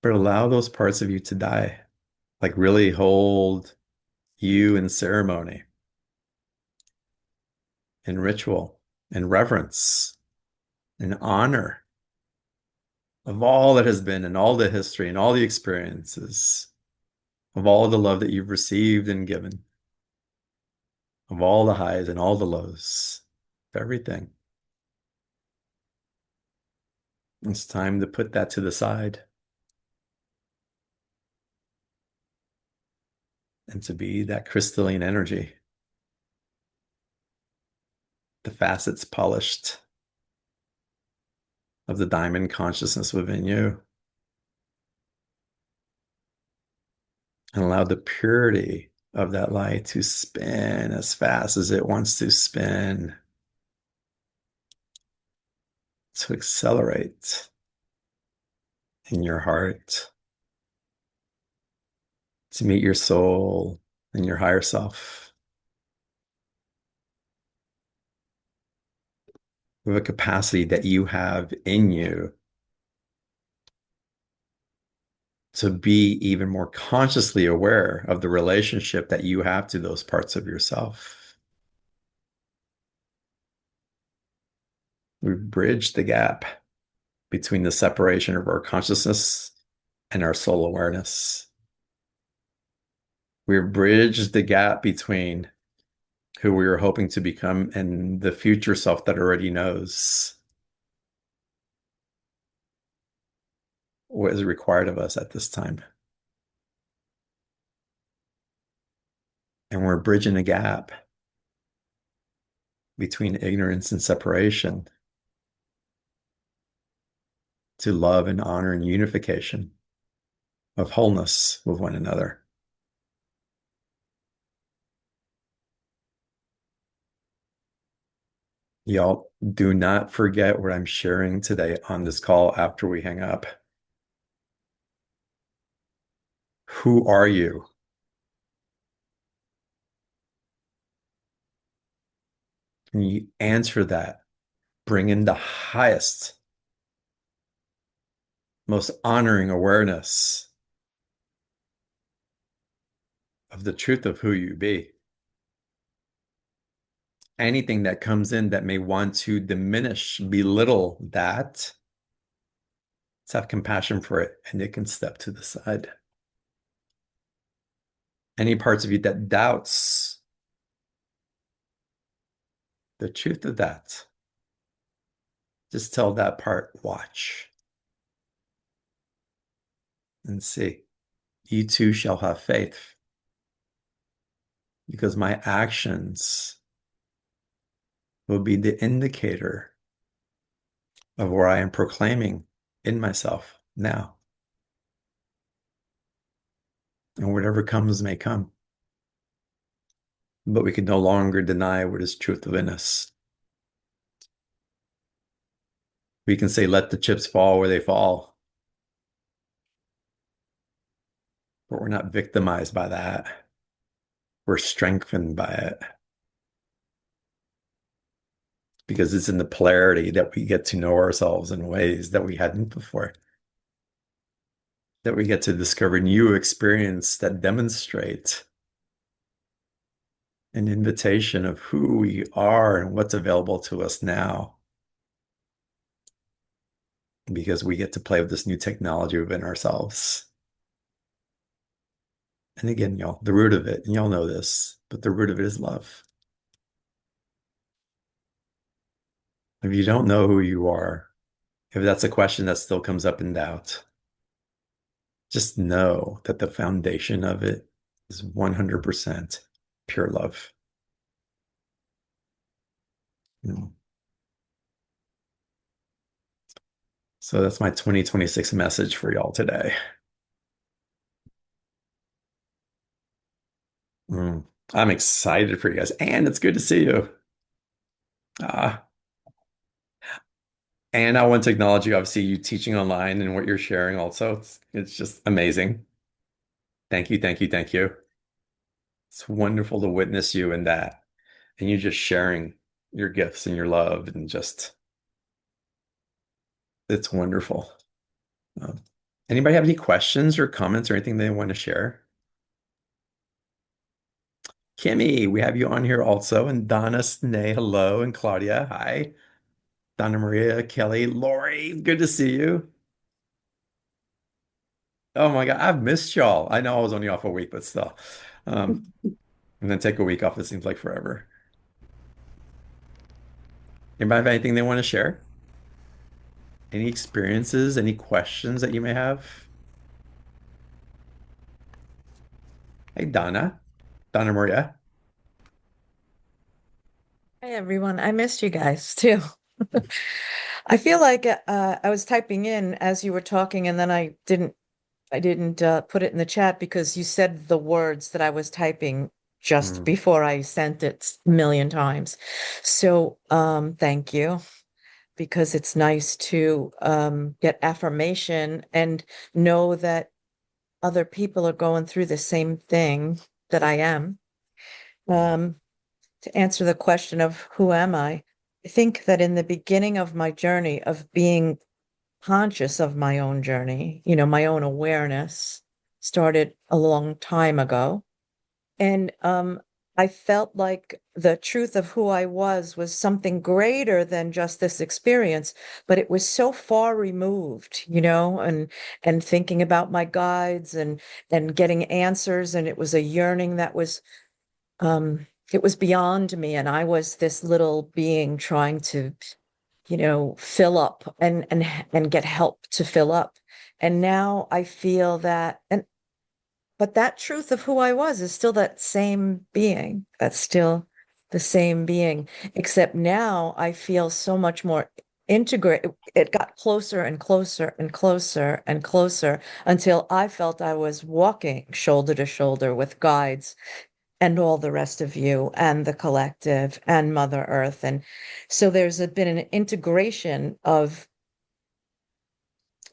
but allow those parts of you to die. Like really hold you in ceremony, in ritual, in reverence, in honor of all that has been and all the history and all the experiences, of all the love that you've received and given, of all the highs and all the lows, of everything. It's time to put that to the side and to be that crystalline energy, the facets polished of the diamond consciousness within you, and allow the purity of that light to spin as fast as it wants to spin, to accelerate in your heart, to meet your soul and your higher self with a capacity that you have in you to be even more consciously aware of the relationship that you have to those parts of yourself. We've bridged the gap between the separation of our consciousness and our soul awareness. We've bridged the gap between who we were hoping to become and the future self that already knows what is required of us at this time. And we're bridging a gap between ignorance and separation to love and honor and unification of wholeness with one another. Y'all, do not forget what I'm sharing today on this call after we hang up. Who are you? Can you answer that? Bring in the highest, most honoring awareness of the truth of who you be. Anything that comes in that may want to diminish, belittle that, let's have compassion for it and it can step to the side. Any parts of you that doubts the truth of that, just tell that part, watch and see. You too shall have faith because my actions will be the indicator of where I am proclaiming in myself now. And whatever comes may come. But we can no longer deny what is truth within us. We can say, let the chips fall where they fall. But we're not victimized by that. We're strengthened by it. Because it's in the polarity that we get to know ourselves in ways that we hadn't before. That we get to discover new experiences that demonstrate an invitation of who we are and what's available to us now. Because we get to play with this new technology within ourselves. And again, y'all, the root of it, and y'all know this, but the root of it is love. If you don't know who you are, if that's a question that still comes up in doubt, just know that the foundation of it is 100% pure love. Mm. So that's my 2026 message for y'all today. I'm excited for you guys, and it's good to see you. Uh, and I want to acknowledge you, obviously, you teaching online and what you're sharing also. It's just amazing. Thank you, thank you, thank you. It's wonderful to witness you in that. And you just sharing your gifts and your love and just, it's wonderful. Um, Anybody have any questions or comments or anything they want to share? Kimmy, we have you on here also, and Donna Snee, hello, and Claudia, hi. Donna Maria, Kelly, Lori, good to see you. Oh my God, I've missed y'all. I know I was only off a week, but still. Um, and then take a week off, it seems like forever. Anybody have anything they want to share? Any experiences, any questions that you may have? Hey, Donna, Donna Maria. Hey everyone, I missed you guys too. I feel like I was typing in as you were talking, and then I didn't put it in the chat because you said the words that I was typing just Mm, before I sent it a million times. So thank you, because it's nice to get affirmation and know that other people are going through the same thing that I am. mm, Um, to answer the question of who am I think that in the beginning of my journey of being conscious of my own journey, my own awareness started a long time ago. And I felt like the truth of who I was something greater than just this experience, but it was so far removed, and thinking about my guides and getting answers, and it was a yearning that was it was beyond me, and I was this little being trying to, fill up and get help to fill up. And now I feel that, but that truth of who I was is still that same being. That's still the same being, except now I feel so much more integrate. It got closer and closer and closer and closer until I felt I was walking shoulder to shoulder with guides and all the rest of you and the collective and Mother Earth. And so been an integration of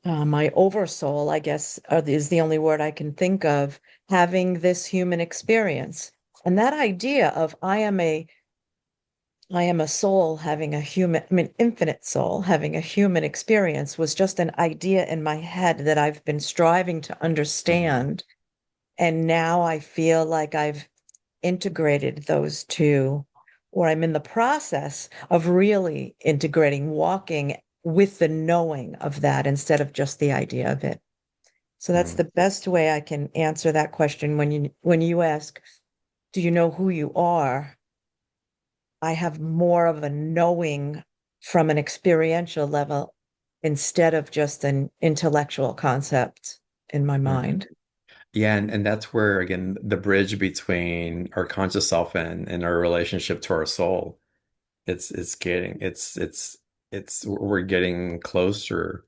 my oversoul, I guess, is the only word I can think of, having this human experience. And that idea of I am a soul having a human, I mean, infinite soul having a human experience was just an idea in my head that I've been striving to mhm, understand. And now I feel like I've integrated those two, or I'm in the process of really integrating walking with the knowing of that instead of just the idea of it. So that's mm, the best way I can answer that question when you ask, do you know who you are? I have more of a knowing from an experiential level instead of just an intellectual concept in my mm. mind. Yeah, and that's where again the bridge between our conscious self and our relationship to our soul. It's getting it's we're getting closer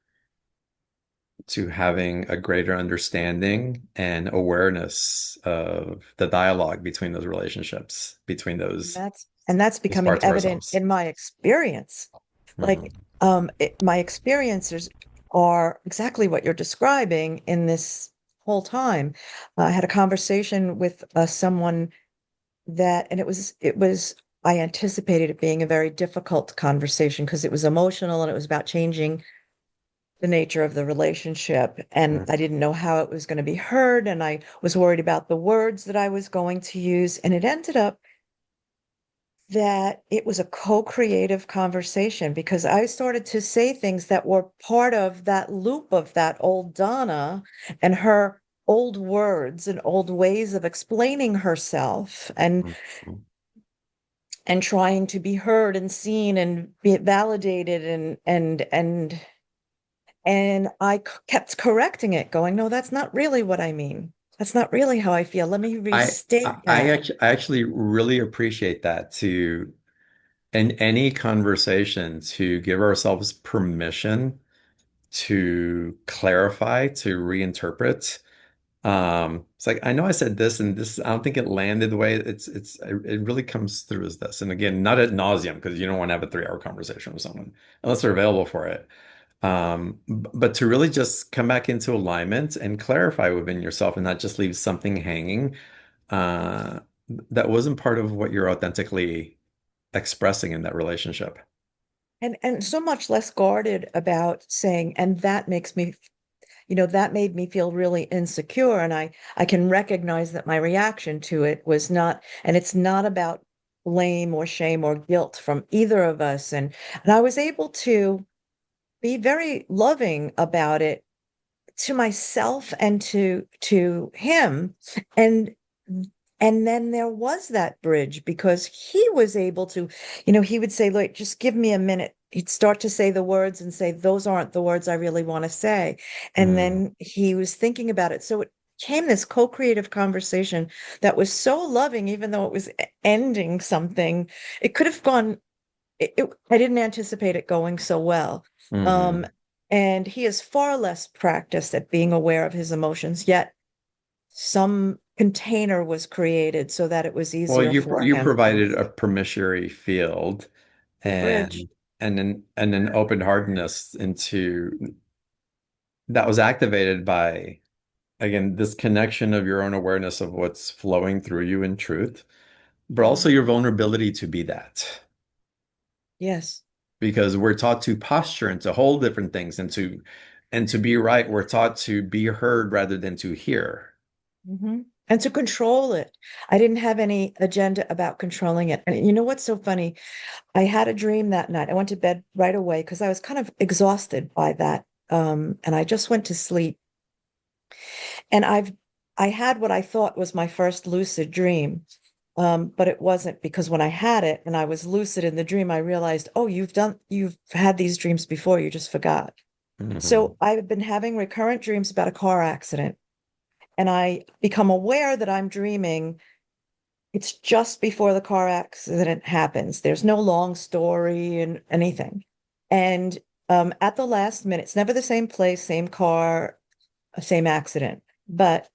to having a greater understanding and awareness of the dialogue between those relationships, between And that's those becoming parts of evident ourselves. in my experience. Like, Mhm, my experiences are exactly what you're describing in this whole time. I had a conversation with someone and I anticipated it being a very difficult conversation because it was emotional and it was about changing the nature of the relationship. And mm, I didn't know how it was going to be heard. And I was worried about the words that I was going to use. And it ended up that it was a co-creative conversation because I started to say things that were part of that loop of that old Donna and her old words and old ways of explaining herself mm, mm. and trying to be heard and seen and be validated and I kept correcting it, going, no, that's not really what I mean. That's not really how I feel. Let me I restate that. I actually really appreciate that to in any conversation to give ourselves permission to clarify, to reinterpret, It's like I know I said this and this. I don't think it landed the way it really comes through as this. And again, not ad nauseum because you don't want to have a 3 hour conversation with someone unless they're available for it. But to really just come back into alignment and clarify within yourself and not just leave something hanging uh, that wasn't part of what you're authentically expressing in that relationship. And so much less guarded about saying, and that makes me, that made me feel really insecure. And I can recognize that my reaction to it was not, and it's not about blame or shame or guilt from either of us. And I was able to be very loving about it to myself and to him. And and then there was that bridge because he was able to, he would say, look, just give me a minute. He'd start to say the words and say, those aren't the words I really want to say. And Mm, then he was thinking about it. So it came this co-creative conversation that was so loving, even though it was ending something. It could have gone, I didn't anticipate it going so well. Um, hmm. and he is far less practiced at being aware of his emotions, yet some container was created so that it was Well, easier you for you him. provided a permissory field The bridge. and an open-heartedness into that was activated by again this connection of your own awareness of what's flowing through you in truth, but also Mhm. your vulnerability to be that. Yes. Because we're taught to posture and to hold different things and to be right. We're taught to be heard rather than to hear. Hmm. And to control it. I didn't have any agenda about controlling it. And you know what's so funny? I had a dream that night. I went to bed right away because I was kind of exhausted by that. And I just went to sleep. And I had what I thought was my first lucid dream. But it wasn't because when I had it and I was lucid in the dream, I realized, oh, you've had these dreams before, you just forgot. Mhm. So I've been having recurrent dreams about a car accident, and I become aware that I'm dreaming. It's just before the car accident happens. There's no long story and anything. And at the last minute, it's never the same place, same car, same accident, but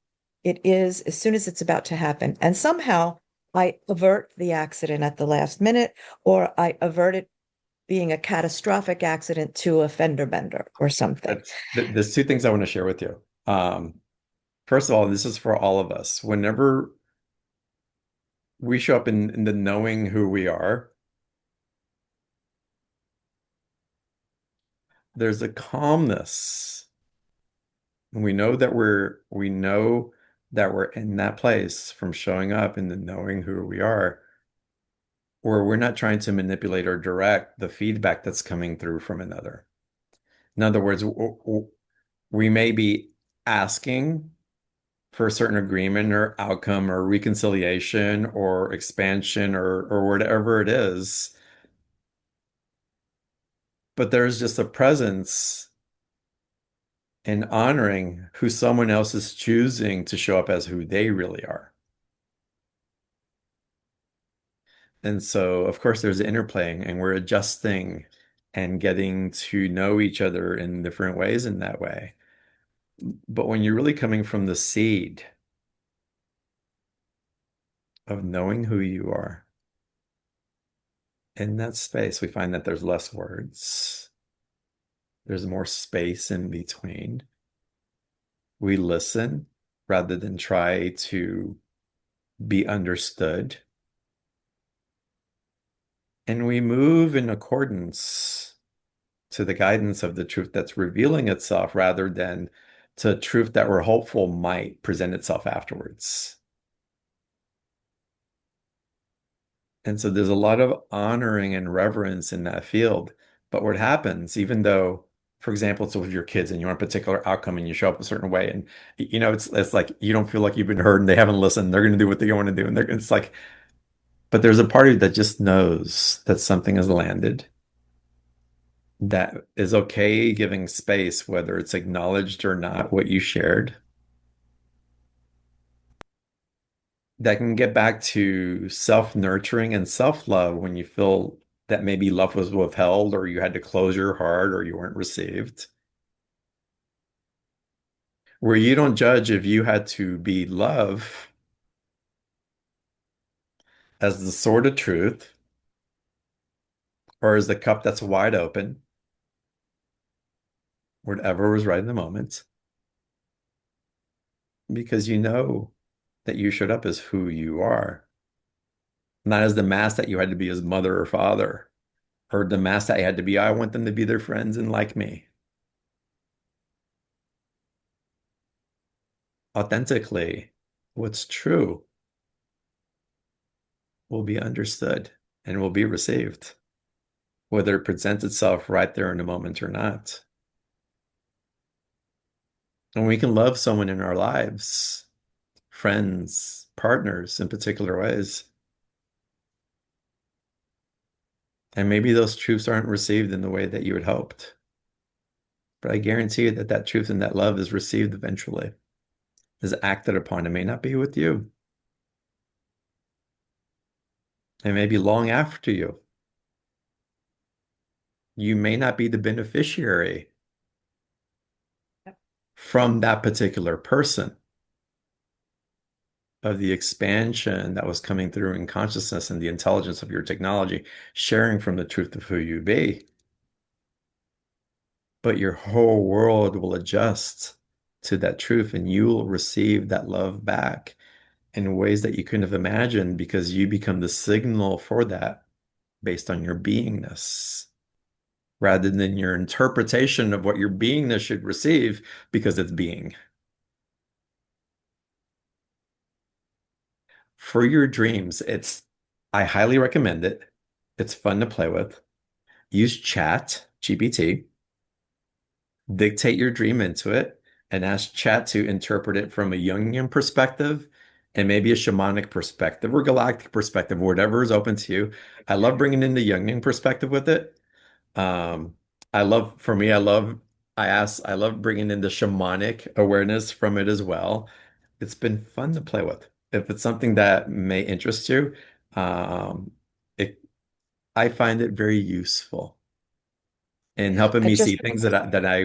it is as soon as it's about to happen. And somehow I avert the accident at the last minute, or I avert it being a catastrophic accident to a fender bender or something. There's 2 things I want to share with you. First of all, this is for all of us. Whenever we show up in the knowing who we are, there's a calmness. And we know that we're in that place from showing up in the knowing who we are, where we're not trying to manipulate or direct the feedback that's coming through from another. In other words, we may be asking for a certain agreement or outcome or reconciliation or expansion or whatever it is, but there's just a presence in honoring who someone else is choosing to show up as who they really are. And so, of course, there's interplaying and we're adjusting and getting to know each other in different ways in that way. But when you're really coming from the seed of knowing who you are, in that space, we find that there's less words, there's more space in between. We listen rather than try to be understood. And we move in accordance to the guidance of the truth that's revealing itself rather than to truth that we're hopeful might present itself afterwards. And so there's a lot of honoring and reverence in that field. But what happens, even though, for example, it's with your kids and you want a particular outcome and you show up a certain way, and it's like you don't feel like you've been heard and they haven't listened. They're going to do what they want to do, and it's like, but there's a party that just knows that something has landed, that is okay giving space, whether it's acknowledged or not, what you shared, that can get back to self-nurturing and self-love when you feel that maybe love was withheld or you had to close your heart or you weren't received. where you don't judge if you had to be love as the sword of truth or as the cup that's wide open, whatever was right in the moment, because you know that you showed up as who you are, not as the mask that you had to be as mother or father, or the mask that you had to be, I want them to be their friends and like me. Authentically, what's true will be understood and will be received, whether it presents itself right there in the moment or not. And we can love someone in our lives, friends, partners in particular ways. And maybe those truths aren't received in the way that you had hoped. But I guarantee you that that truth and that love is received eventually, is acted upon. It may not be with you. It may be long after you. You may not be the beneficiary Yep. from that particular person of the expansion that was coming through in consciousness and the intelligence of your technology, sharing from the truth of who you be. But your whole world will adjust to that truth and you will receive that love back in ways that you couldn't have imagined because you become the signal for that based on your beingness rather than your interpretation of what your beingness should receive because it's being. For your dreams, I highly recommend it. It's fun to play with. Use Chat GPT, dictate your dream into it, and ask Chat to interpret it from a Jungian perspective and maybe a shamanic perspective or galactic perspective, whatever is open to you. I love bringing in the Jungian perspective with it. Um, I love, for me, I love bringing in the shamanic awareness from it as well. It's been fun to play with. If it's something that may interest you, um, it, I find it very useful in helping I me just see things that I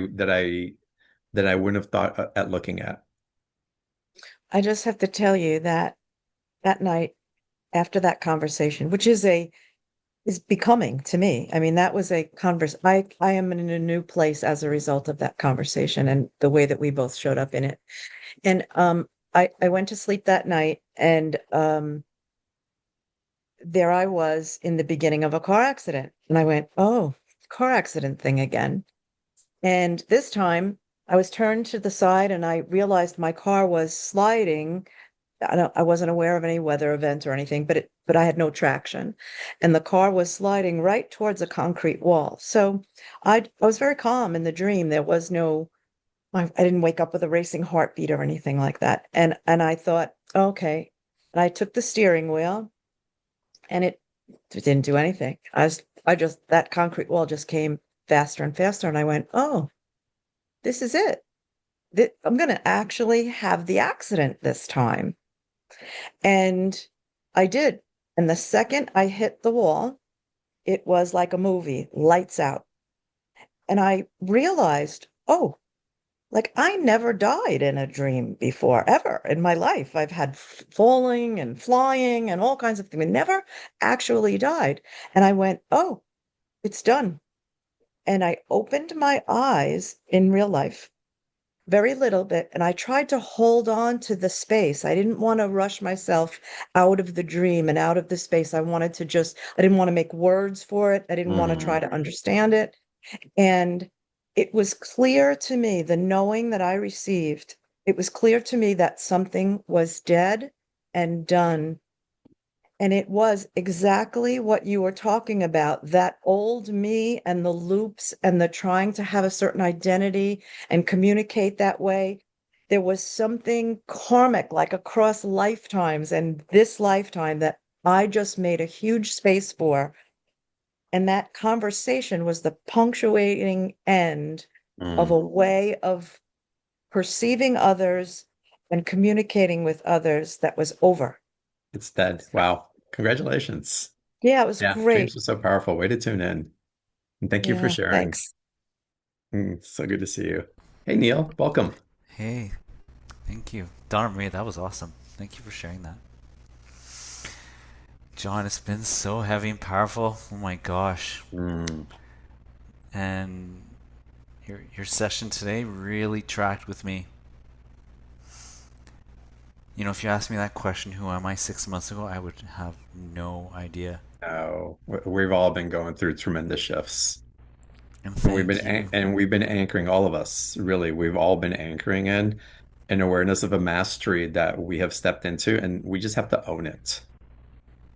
wouldn't have thought at looking at. I just have to tell you that that night after that conversation, which is becoming to me. I mean, that was a I am in a new place as a result of that conversation and the way that we both showed up in it. And I went to sleep that night and there I was in the beginning of a car accident. And I went, oh, car accident thing again. And this time I was turned to the side and I realized my car was sliding. I wasn't aware of any weather event or anything, but I had no traction. And the car was sliding right towards a concrete wall. So I was very calm in the dream. There was no I didn't wake up with a racing heartbeat or anything like that. And I thought, okay. And I took the steering wheel and it didn't do anything. I just that concrete wall just came faster and faster. And I went, oh, this is it. I'm going to actually have the accident this time. And I did. And the second I hit the wall, it was like a movie, lights out. And I realized, oh, like I never died in a dream before, ever in my life. I've had falling and flying and all kinds of things. I never actually died. And I went, oh, it's done. And I opened my eyes in real life very little bit, and I tried to hold on to the space. I didn't want to rush myself out of the dream and out of the space. I didn't want to make words for it. I didn't want to try Mm. to understand it. And it was clear to me, the knowing that I received, it was clear to me that something was dead and done. And it was exactly what you were talking about, that old me and the loops and the trying to have a certain identity and communicate that way. There was something karmic, like across lifetimes and this lifetime that I just made a huge space for. And that conversation was the punctuating end of a Mm. way of perceiving others and communicating with others that was over. It's dead. Wow. Congratulations. Yeah, it was Yeah, great. dreams are so powerful. Way to tune in. And thank you for Yeah, sharing. thanks. So good to see you. Hey, Neil, welcome. Hey, Thank you. Donna Maria, that was awesome. Thank you for sharing that. John, it's been so heavy and powerful. Oh my gosh. Mm. And your session today really tracked with me. You know, if you asked me that question, who am I 6 months ago, I would have no idea. Oh, we've all been going through tremendous shifts. And And we've been thank you. and we've been anchoring, all of us, really, we've all been anchoring in an awareness of a mastery that we have stepped into, and we just have to own it.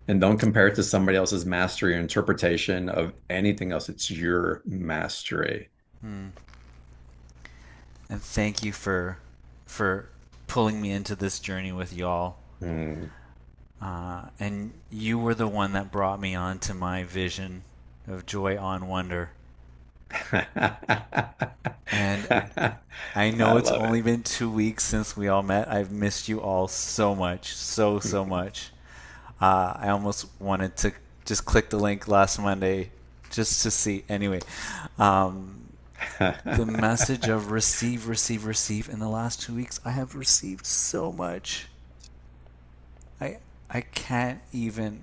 And don't compare it to somebody else's mastery or interpretation of anything else. It's your mastery. Hmm. And thank you for pulling me into this journey with y'all. Mm. And you were the one that brought me on to my vision of joy on wonder. And I I know it's love only it. been 2 weeks since we all met. I've missed you all so much, so much. I almost wanted to just click the link last Monday just to see. Anyway, um, the message of receive, receive, receive. In the last 2 weeks, I have received so much. I I can't even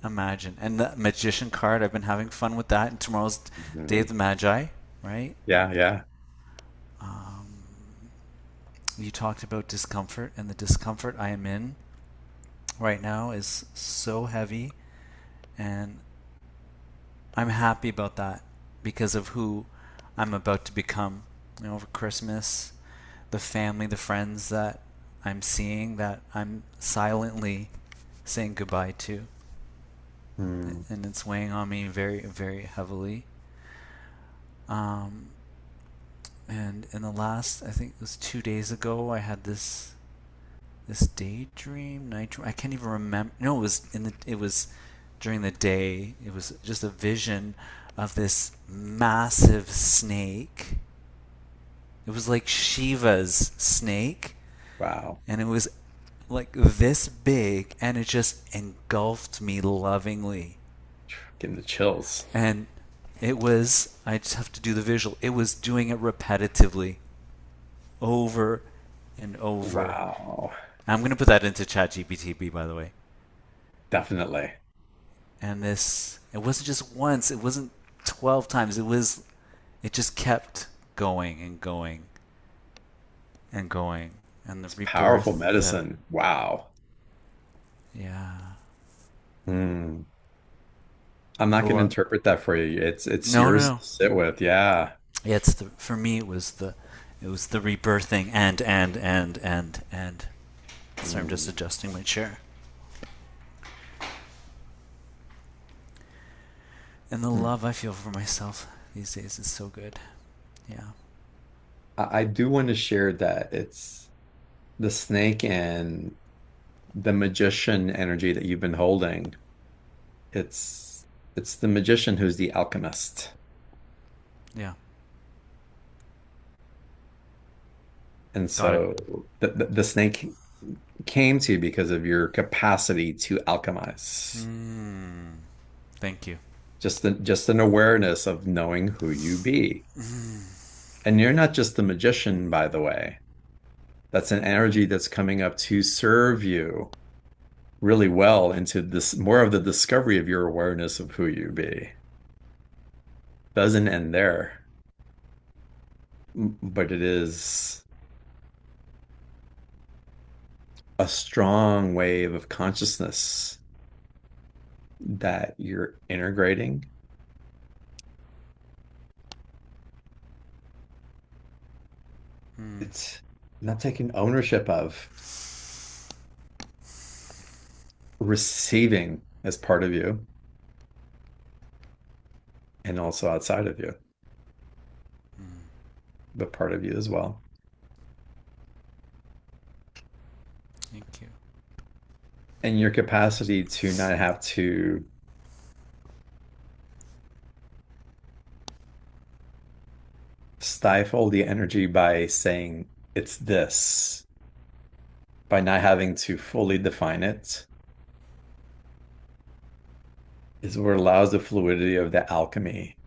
imagine. And the magician card, I've been having fun with that. And tomorrow's Day of Mhm. the Magi, right? Yeah, yeah. You talked about discomfort, and the discomfort I am in right now is so heavy, and I'm happy about that because of who I'm about to become. You know, over Christmas, the family, the friends that I'm seeing, that I'm silently saying goodbye to, Mm. and it's weighing on me very, very heavily. Um, and in the last, I think it was 2 days ago, I had this daydream, night dream. I can't even remember. No, it was during the day. It was just a vision of this massive snake. It was like Shiva's snake, Wow. and it was like this big, and it just engulfed me lovingly. Getting the chills. And it was, I just have to do the visual. It was doing it repetitively, over and over. Wow. I'm going to put that into ChatGPT, by the way. Definitely. And this, it wasn't just once, it wasn't 12 times. It just kept going and going and going. And the It's powerful rebirth that, medicine. Wow. yeah. Hmm. I'm not The going to love. interpret that for you. It's No, no, yours no. to sit with. Yeah. Yeah, for me, it was the rebirthing and. Sorry, I'm just Mm. adjusting my chair. And the Mm. love I feel for myself these days is so good. Yeah. I do want to share that it's the snake and the magician energy that you've been holding. It's the magician who's the alchemist. Yeah. And Got it. so the snake came to you because of your capacity to alchemize. Mm, thank you. Just an awareness of knowing who you be. And you're not just the magician, by the way. That's an energy that's coming up to serve you really well into this more of the discovery of your awareness of who you be. Doesn't end there, but it is a strong wave of consciousness that you're integrating. Mm, It's not taking ownership of, receiving as part of you and also outside of you, mm, but part of you as well. thank you. And your capacity to not have to stifle the energy by saying it's this, by not having to fully define it, is what allows the fluidity of the alchemy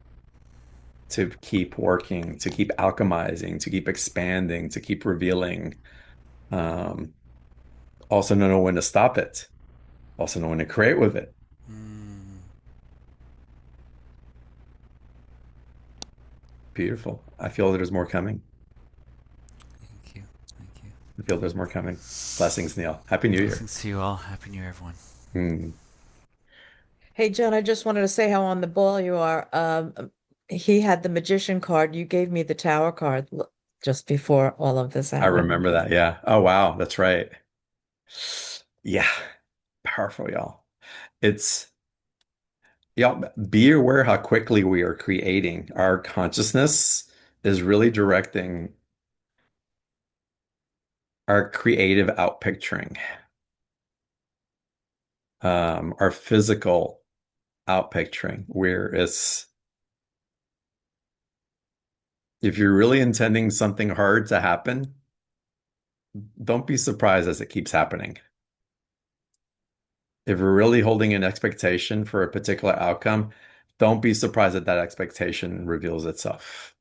to keep working, to keep alchemizing, to keep expanding, to keep revealing. Um, also know when to stop it. Also know when to create with it. Mm, Beautiful. I feel there's more coming. thank you. Thank you. I feel there's more coming. Blessings, Neil. Happy New Year. Blessings to you all. Happy New Year, everyone. Mm. Hey, John, I just wanted to say how on the ball you are. He had the magician card. You gave me the tower card just before all of this I happened. remember that. Yeah. Oh, wow. That's right. Yeah. Powerful, y'all. It's, y'all, be aware how quickly we are creating. Our consciousness is really directing our creative outpicturing, our physical outpicturing, where it's, if you're really intending something hard to happen, don't be surprised as it keeps happening. If we're really holding an expectation for a particular outcome, don't be surprised that that expectation reveals itself.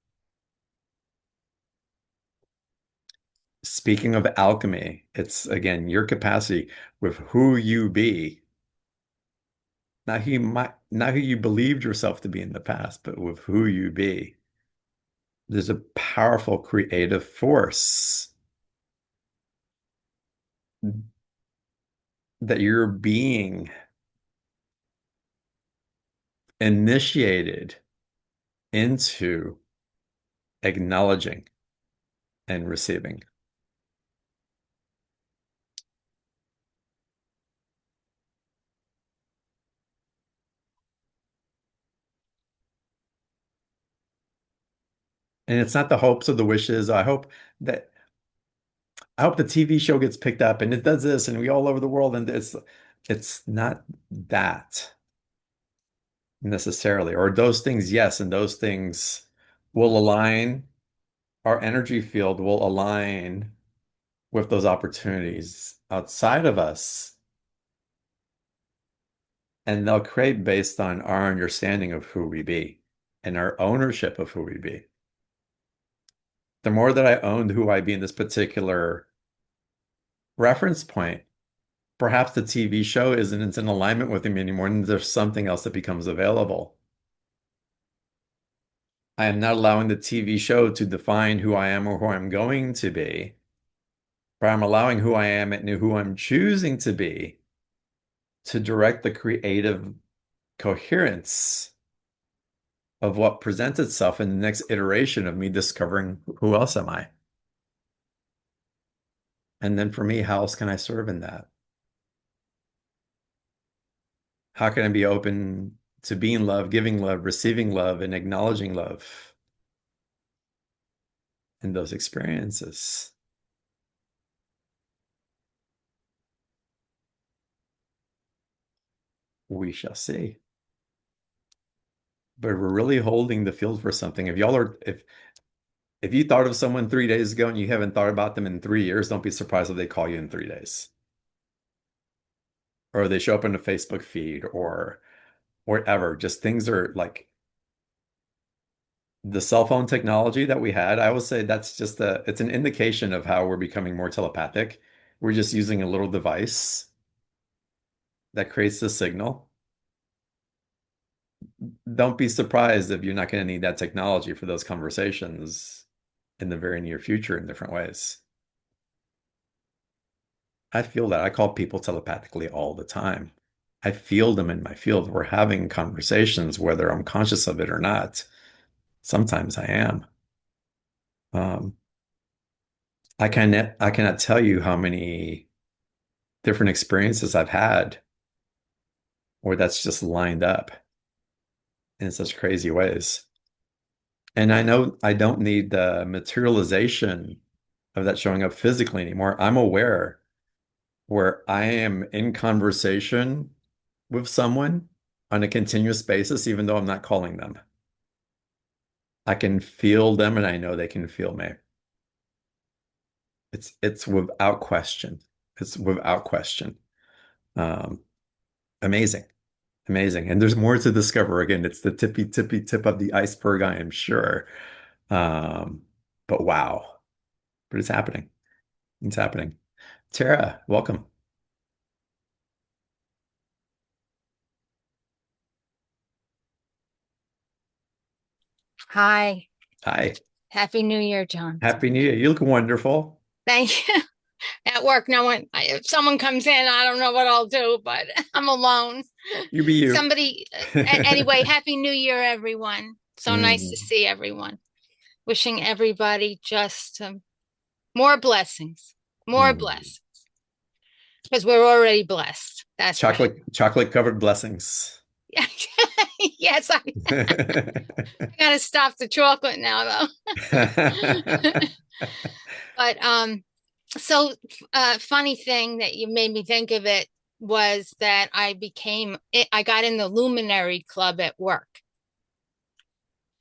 Speaking of alchemy, it's again your capacity with who you be, not who you believed yourself to be in the past, but with who you be. There's a powerful creative force that you're being initiated into acknowledging and receiving. And it's not the hopes or the wishes. That I hope the TV show gets picked up and it does this and we all over the world and it's not that necessarily. Or those things, yes, and those things will align, our energy field will align with those opportunities outside of us, and they'll create based on our understanding of who we be and our ownership of who we be. The more that I owned who I be in this particular reference point, perhaps the TV show isn't in alignment with me anymore, and there's something else that becomes available. I am not allowing the TV show to define who I am or who I'm going to be, but I'm allowing who I am and who I'm choosing to be to direct the creative coherence of what presents itself in the next iteration of me discovering who else am I? And then for me, how else can I serve in that? How can I be open to being love, giving love, receiving love, and acknowledging love in those experiences? We shall see. But we're really holding the field for something. If you thought of someone 3 days ago and you haven't thought about them in 3 years, don't be surprised if they call you in 3 days. Or they show up in a Facebook feed or whatever. Just things are like the cell phone technology that we had. I would say that's just it's an indication of how we're becoming more telepathic. We're just using a little device that creates the signal. Don't be surprised if you're not going to need that technology for those conversations in the very near future in different ways. I feel that. I call people telepathically all the time. I feel them in my field. We're having conversations, whether I'm conscious of it or not. Sometimes I am. Um, I cannot tell you how many different experiences I've had where that's just lined up in such crazy ways. And I know I don't need the materialization of that showing up physically anymore. I'm aware where I am in conversation with someone on a continuous basis, even though I'm not calling them. I can feel them and I know they can feel me. It's without question. It's without question. Um, amazing. Amazing. And there's more to discover. Again, it's the tippy tip of the iceberg, I am sure. Um, but wow. But it's happening. It's happening. Tara, welcome. Hi. Hi. Happy New Year, John. Happy New Year. You look wonderful. Thank you. At work, if someone comes in, I don't know what I'll do, but I'm alone. You be you. Anyway, Happy New Year, everyone. So nice to Mm. see everyone. Wishing everybody just more blessings, more Mm. blessings, because we're already blessed. That's for sure. Chocolate covered blessings. Yes, I gotta stop the chocolate now, though. But so funny thing that you made me think of it was that I got in the luminary club at work.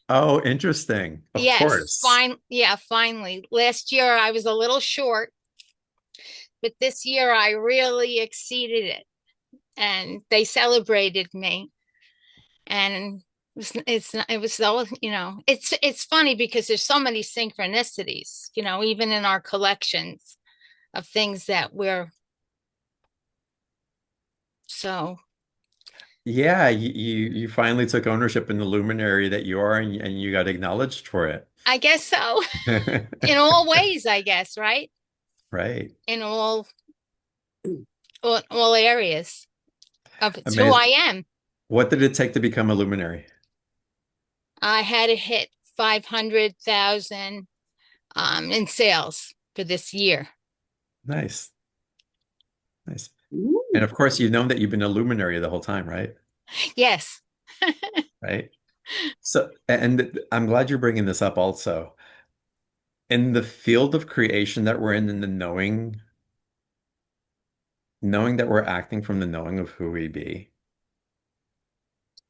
Oh, interesting. Of Yes, course. finally. Last year I was a little short, but this year I really exceeded it, and they celebrated me. And it was so, it's funny because there's so many synchronicities, even in our collections of things that we're so. Yeah, you finally took ownership in the luminary that you are, and you got acknowledged for it. I guess so. In all ways, I guess, right? Right. In all areas of it's who I Amazing. am. What did it take to become a luminary? I had to hit 500,000 in sales for this year. Nice. Nice. And Ooh. of course, you've known that you've been a luminary the whole time, right? Yes. Right. So, and I'm glad you're bringing this up also. In the field of creation that we're in the knowing that we're acting from the knowing of who we be.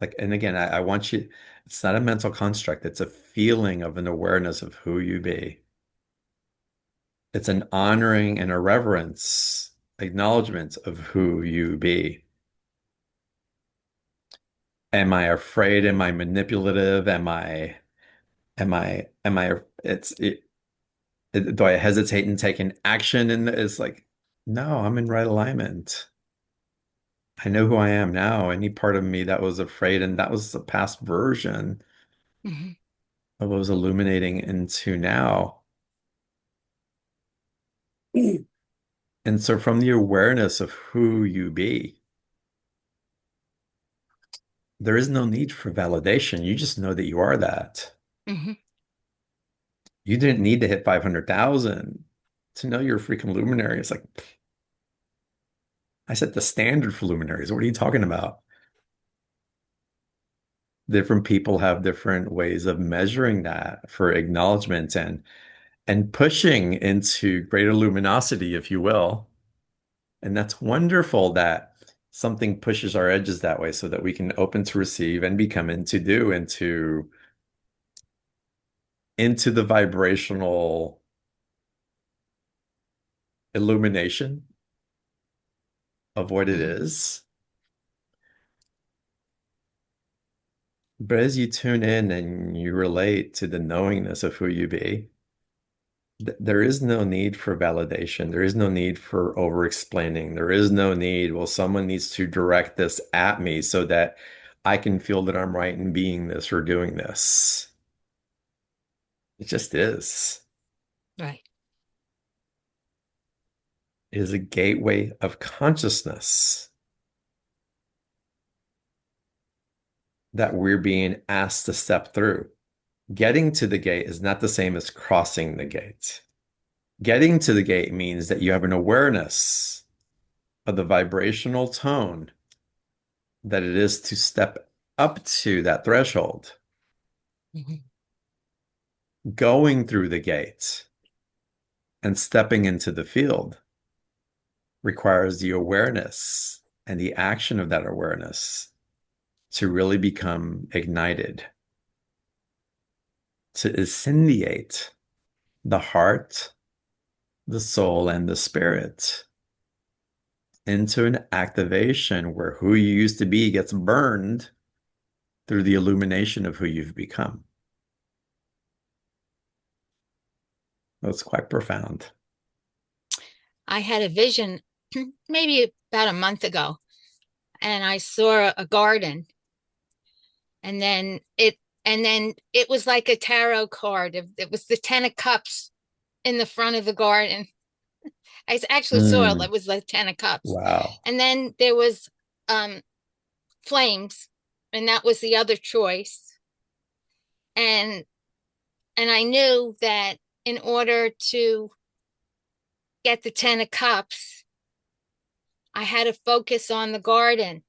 Like, and again, I want you, it's not a mental construct, it's a feeling of an awareness of who you be. It's an honoring and a reverence, acknowledgement of who you be. Am I afraid? Am I manipulative? Do I hesitate in taking action? And it's like, no, I'm in right alignment. I know who I am now. Any part of me that was afraid, and that was a past version Mhm. of what was illuminating into now. And so from the awareness of who you be, there is no need for validation. You just know that you are that. Mhm. You didn't need to hit 500,000 to know you're a freaking luminary. It's like, I set the standard for luminaries. What are you talking about? Different people have different ways of measuring that for acknowledgement and pushing into greater luminosity, if you will. And that's wonderful that something pushes our edges that way so that we can open to receive and become into do into the vibrational illumination of what it Mhm. is. But as you tune in and you relate to the knowingness of who you be, there is no need for validation. There is no need for over explaining. There is no need, well, someone needs to direct this at me so that I can feel that I'm right in being this or doing this. It just is. Right. It is a gateway of consciousness that we're being asked to step through. Getting to the gate is not the same as crossing the gate. Getting to the gate means that you have an awareness of the vibrational tone that it is to step up to that threshold. Mhm. Going through the gate and stepping into the field requires the awareness and the action of that awareness to really become ignited, to incendiate the heart, the soul, and the spirit into an activation where who you used to be gets burned through the illumination of who you've become. That's quite profound. I had a vision maybe about a month ago, and I saw a garden, and then it was like a tarot card. It was the Ten of Cups in the front of the garden. I actually saw it Mm, was like Ten of Cups. wow. And then there was um flames, and that was the other choice. And I knew that in order to get the Ten of Cups, I had to focus on the garden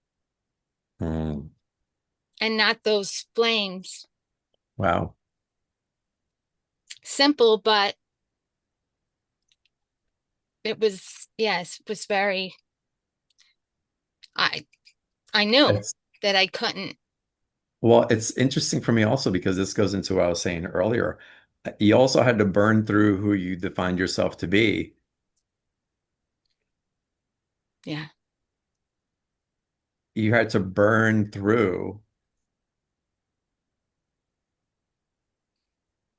Mm, and not those flames. wow. Simple, but it was, yes, it was very, I I knew It's that I couldn't. well, it's interesting for me also because this goes into what I was saying earlier. You also had to burn through who you defined yourself to be. Yeah. You had to burn through.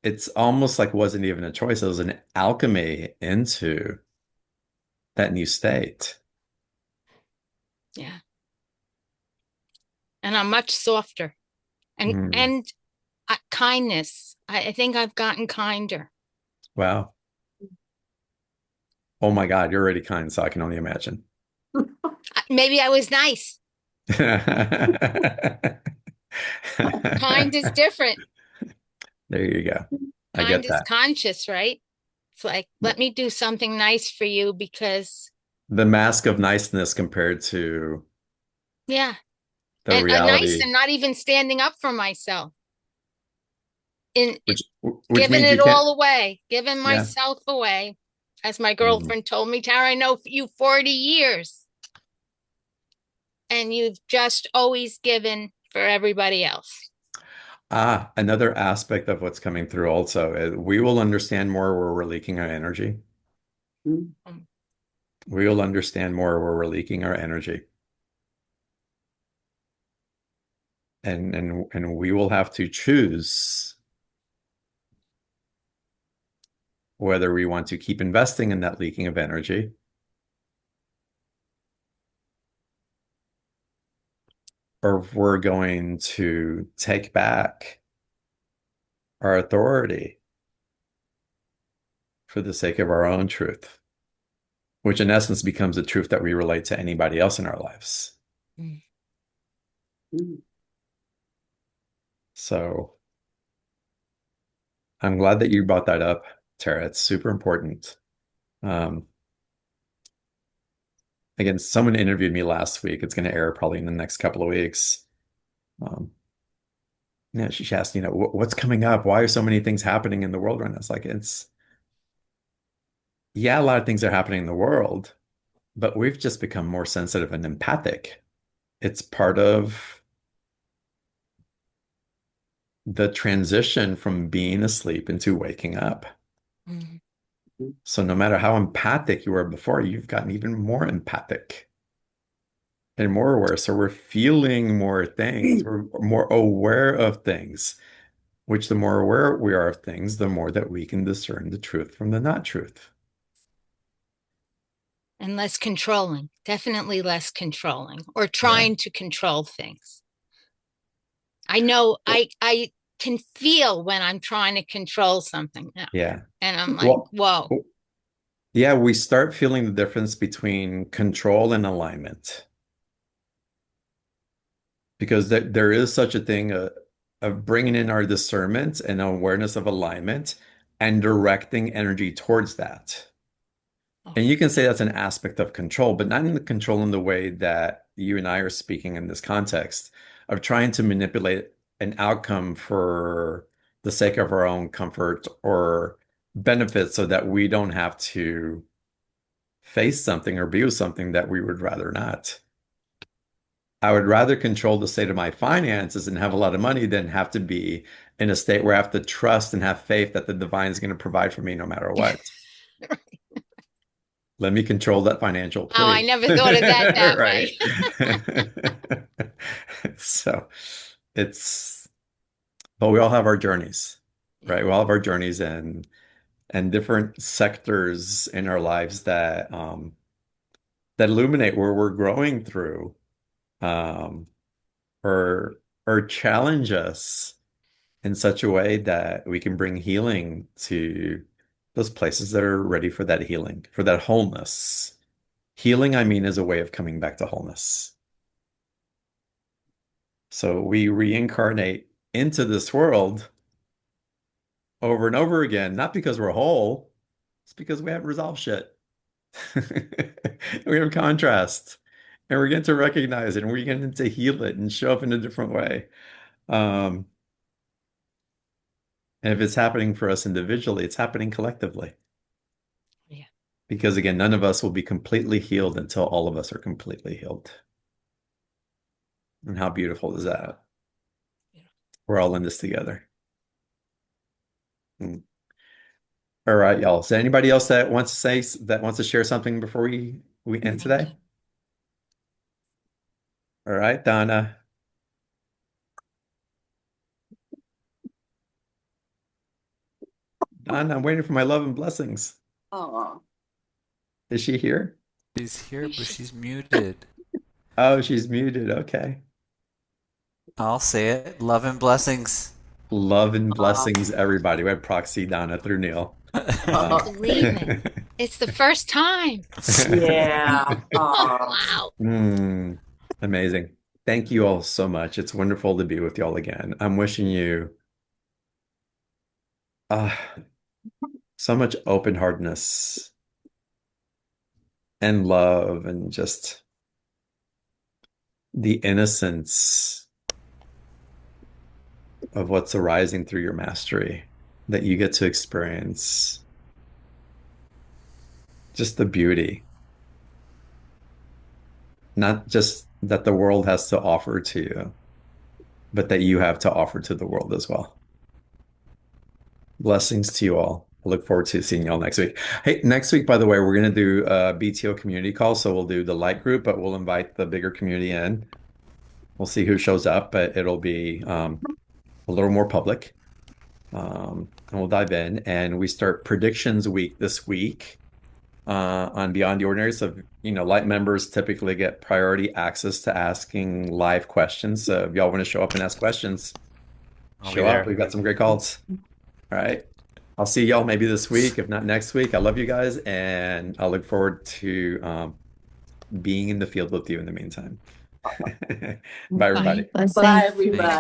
It's almost like it wasn't even a choice. It was an alchemy into that new state. Yeah. And I'm much softer, and Mm, kindness. I think I've gotten kinder. wow. Oh my God, you're already kind, so I can only imagine. Maybe I was nice. Kind is different. There you go. I Kind get is that. conscious, right? It's like, let me do something nice for you because, The mask of niceness compared to yeah, the and nice reality, and not even standing up for myself, in which giving means you it can't. all away, giving Yeah. myself away. As my Mhm. girlfriend told me, Tara, I know you 40 years and you've just always given for everybody else. Another aspect of what's coming through also is we will understand more where we're leaking our energy. Mm. Mm. We will understand more where we're leaking our energy. And we will have to choose whether we want to keep investing in that leaking of energy or if we're going to take back our authority for the sake of our own truth, which in essence becomes the truth that we relate to anybody else in our lives. Mm. Mm. So I'm glad that you brought that up, Tara. It's super important. Um, again, someone interviewed me last week. It's going to air probably in the next couple of weeks. Um, yeah, she asked, what's coming up? Why are so many things happening in the world right now? It's like, yeah, a lot of things are happening in the world, but we've just become more sensitive and empathic. It's part of the transition from being asleep into waking up. Mm. So no matter how empathic you were before, you've gotten even more empathic and more aware. So we're feeling more things. We're more aware of things, which the more aware we are of things, the more that we can discern the truth from the not truth. And less controlling, definitely less controlling, or Yeah. trying to control things. I know I can feel when I'm trying to control something now. Yeah. And I'm like, Well, whoa. yeah, we start feeling the difference between control and alignment because there is such a thing of bringing in our discernment and awareness of alignment and directing energy towards that. Oh, And you can say that's an aspect of control, but not in the control in the way that you and I are speaking in this context of trying to manipulate an outcome for the sake of our own comfort or benefit so that we don't have to face something or be with something that we would rather not. I would rather control the state of my finances and have a lot of money than have to be in a state where I have to trust and have faith that the divine is going to provide for me no matter what. Let me control that financial, I please. never thought of that that Right. way. So it's, but we all have our journeys, right? We all have our journeys, and and different sectors in our lives that illuminate where we're growing through, um, or challenge us in such a way that we can bring healing to those places that are ready for that healing, for that wholeness. Healing, I mean, is a way of coming back to wholeness. So we reincarnate into this world over and over again, not because we're whole, it's because we haven't resolved shit. We have contrast, and we're getting to recognize it, and we're getting to heal it and show up in a different way. Um, and if it's happening for us individually, it's happening collectively. Yeah. Because again, none of us will be completely healed until all of us are completely healed. And how beautiful is that? We're all in this together. Mm. All right, y'all. Is there anybody else that wants to share something before we end today? All right, Donna. Donna, I'm waiting for my love and blessings. Oh, Is she here? She's here, but she's muted. Oh, she's muted. Okay. I'll say it. Love and blessings. Love and blessings, everybody. We have proxy Donna through Neil. Believe it. It's the first time. yeah. Oh, wow. Amazing. Thank you all so much. It's wonderful to be with y'all again. I'm wishing you uh, so much open-heartedness and love and just the innocence of what's arising through your mastery that you get to experience. Just the beauty, not just that the world has to offer to you, but that you have to offer to the world as well. Blessings to you all. I look forward to seeing y'all next week. Hey, next week, by the way, we're going to do a BTO community call. So we'll do the light group, but we'll invite the bigger community in. We'll see who shows up, but it'll be a little more public. And we'll dive in. And we start predictions week this week on Beyond the Ordinary. So, light members typically get priority access to asking live questions. So if y'all want to show up and ask questions, I'll be show up. there. We've got some great calls. All right. I'll see y'all maybe this week, if not next week. I love you guys, and I look forward to being in the field with you in the meantime. Bye, everybody. Bye, everybody.